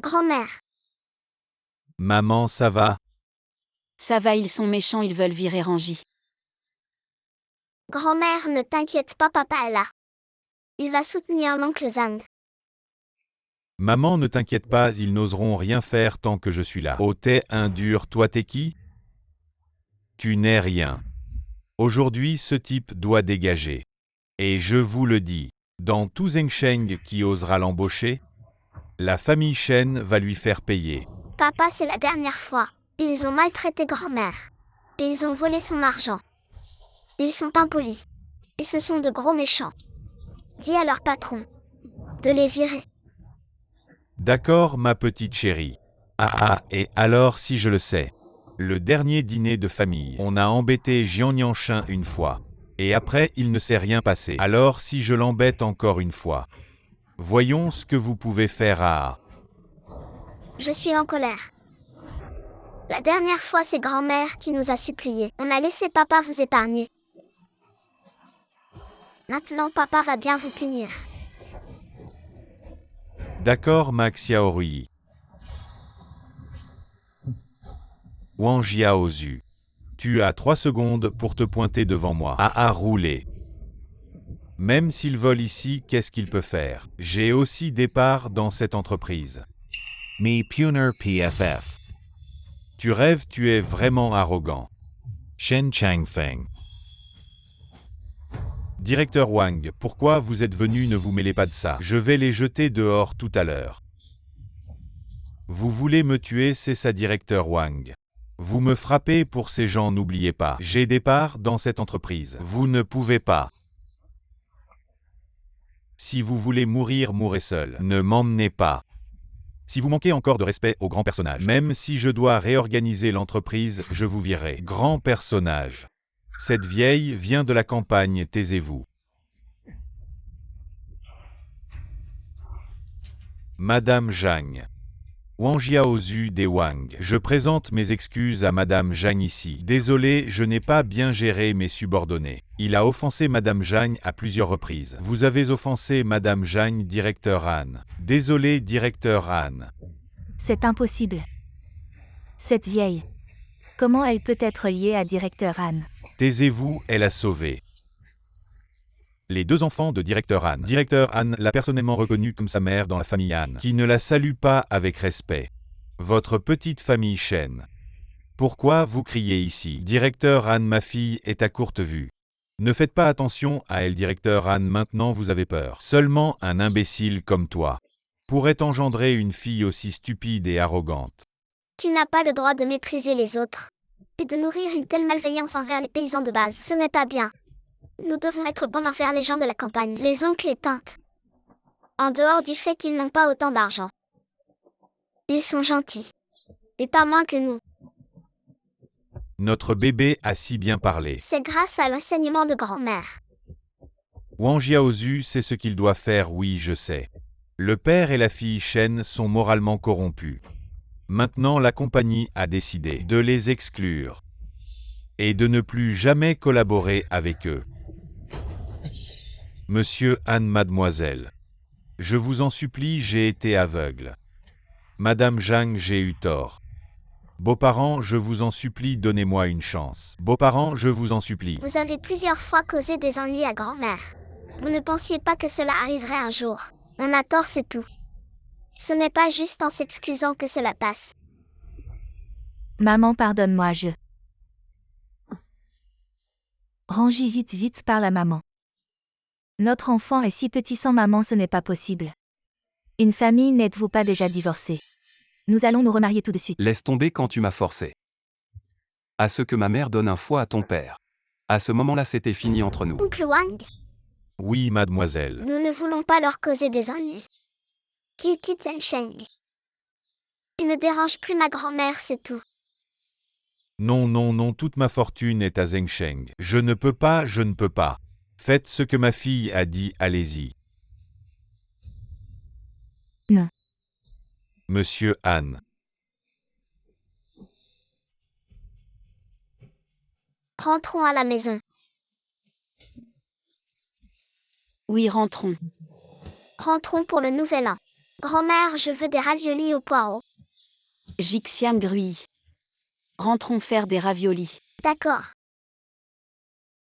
Grand-mère.
Maman, ça va?
Ça va, ils sont méchants, ils veulent virer Rangi.
Grand-mère, ne t'inquiète pas, papa est là. Il va soutenir l'oncle Zhang.
Maman, ne t'inquiète pas, ils n'oseront rien faire tant que je suis là. Oh, t'es un dur, toi t'es qui? Tu n'es rien. Aujourd'hui, ce type doit dégager. Et je vous le dis, dans tout Zhengsheng qui osera l'embaucher, La famille Chen va lui faire payer.
Papa, c'est la dernière fois. Ils ont maltraité grand-mère. Ils ont volé son argent. Ils sont impolis. Et ce sont de gros méchants. Dis à leur patron de les virer.
D'accord, ma petite chérie. Ah, et alors si je le sais. Le dernier dîner de famille, on a embêté Jian Yanshin une fois. Et après, il ne s'est rien passé. Alors si je l'embête encore une fois. Voyons ce que vous pouvez faire à...
Je suis en colère. La dernière fois, c'est grand-mère qui nous a suppliés. On a laissé papa vous épargner. Maintenant, papa va bien vous punir.
D'accord, Max Xiaorui. Wang Jiaozu. Tu as 3 secondes pour te pointer devant moi. À rouler. Même s'il vole ici, qu'est-ce qu'il peut faire? J'ai aussi des parts dans cette entreprise. Me Puner PFF. Tu rêves, tu es vraiment arrogant. Shen Changfeng. Directeur Wang, pourquoi vous êtes venu? Ne vous mêlez pas de ça. Je vais les jeter dehors tout à l'heure. Vous voulez me tuer, c'est ça, directeur Wang. Vous me frappez pour ces gens, n'oubliez pas. J'ai des parts dans cette entreprise. Vous ne pouvez pas. Si vous voulez mourir, mourrez seul. Ne m'emmenez pas. Si vous manquez encore de respect aux grands personnages, même si je dois réorganiser l'entreprise, je vous virerai. Grand personnage. Cette vieille vient de la campagne, taisez-vous. Madame Zhang. Wang Jiaozu des Wang. Je présente mes excuses à Madame Zhang ici. Désolé, je n'ai pas bien géré mes subordonnés. Il a offensé Madame Zhang à plusieurs reprises. Vous avez offensé Madame Zhang, directeur Han. Désolé, directeur Han.
C'est impossible. Cette vieille. Comment elle peut être liée à directeur Han?
Taisez-vous, elle a sauvé les 2 enfants de directeur Han. Directeur Han l'a personnellement reconnue comme sa mère dans la famille Han, qui ne la salue pas avec respect. Votre petite famille Chen. Pourquoi vous criez ici? Directeur Han, ma fille est à courte vue. Ne faites pas attention à elle, directeur Han, maintenant vous avez peur. Seulement un imbécile comme toi pourrait engendrer une fille aussi stupide et arrogante.
Tu n'as pas le droit de mépriser les autres. Et de nourrir une telle malveillance envers les paysans de base. Ce n'est pas bien. Nous devons être bons envers les gens de la campagne, les oncles et tantes. En dehors du fait qu'ils n'ont pas autant d'argent. Ils sont gentils. Mais pas moins que nous.
Notre bébé a si bien parlé.
C'est grâce à l'enseignement de grand-mère.
Wang Jiaozu sait ce qu'il doit faire, oui, je sais. Le père et la fille Shen sont moralement corrompus. Maintenant, la compagnie a décidé de les exclure et de ne plus jamais collaborer avec eux. Monsieur Han, mademoiselle. Je vous en supplie, j'ai été aveugle. Madame Zhang, j'ai eu tort. Beaux-parents, je vous en supplie, donnez-moi une chance. Beaux-parents, je vous en supplie.
Vous avez plusieurs fois causé des ennuis à grand-mère. Vous ne pensiez pas que cela arriverait un jour. On a tort, c'est tout. Ce n'est pas juste en s'excusant que cela passe.
Maman, pardonne-moi, Rangi vite, parle à maman. Notre enfant est si petit sans maman, ce n'est pas possible. Une famille, n'êtes-vous pas déjà divorcée? Nous allons nous remarier tout de suite.
Laisse tomber quand tu m'as forcé. À ce que ma mère donne un foie à ton père. À ce moment-là, c'était fini entre nous.
Oncle Wang,
Oui, mademoiselle.
nous ne voulons pas leur causer des ennuis. Kitty Zhensheng. Tu ne déranges plus ma grand-mère, c'est tout.
Non, toute ma fortune est à Zhengsheng. Je ne peux pas. Faites ce que ma fille a dit, allez-y.
Non.
Monsieur Han.
Rentrons à la maison.
Oui, rentrons.
Rentrons pour le nouvel an. Grand-mère, je veux des raviolis aux poireaux.
Jixiang Grui. Rentrons faire des raviolis.
D'accord.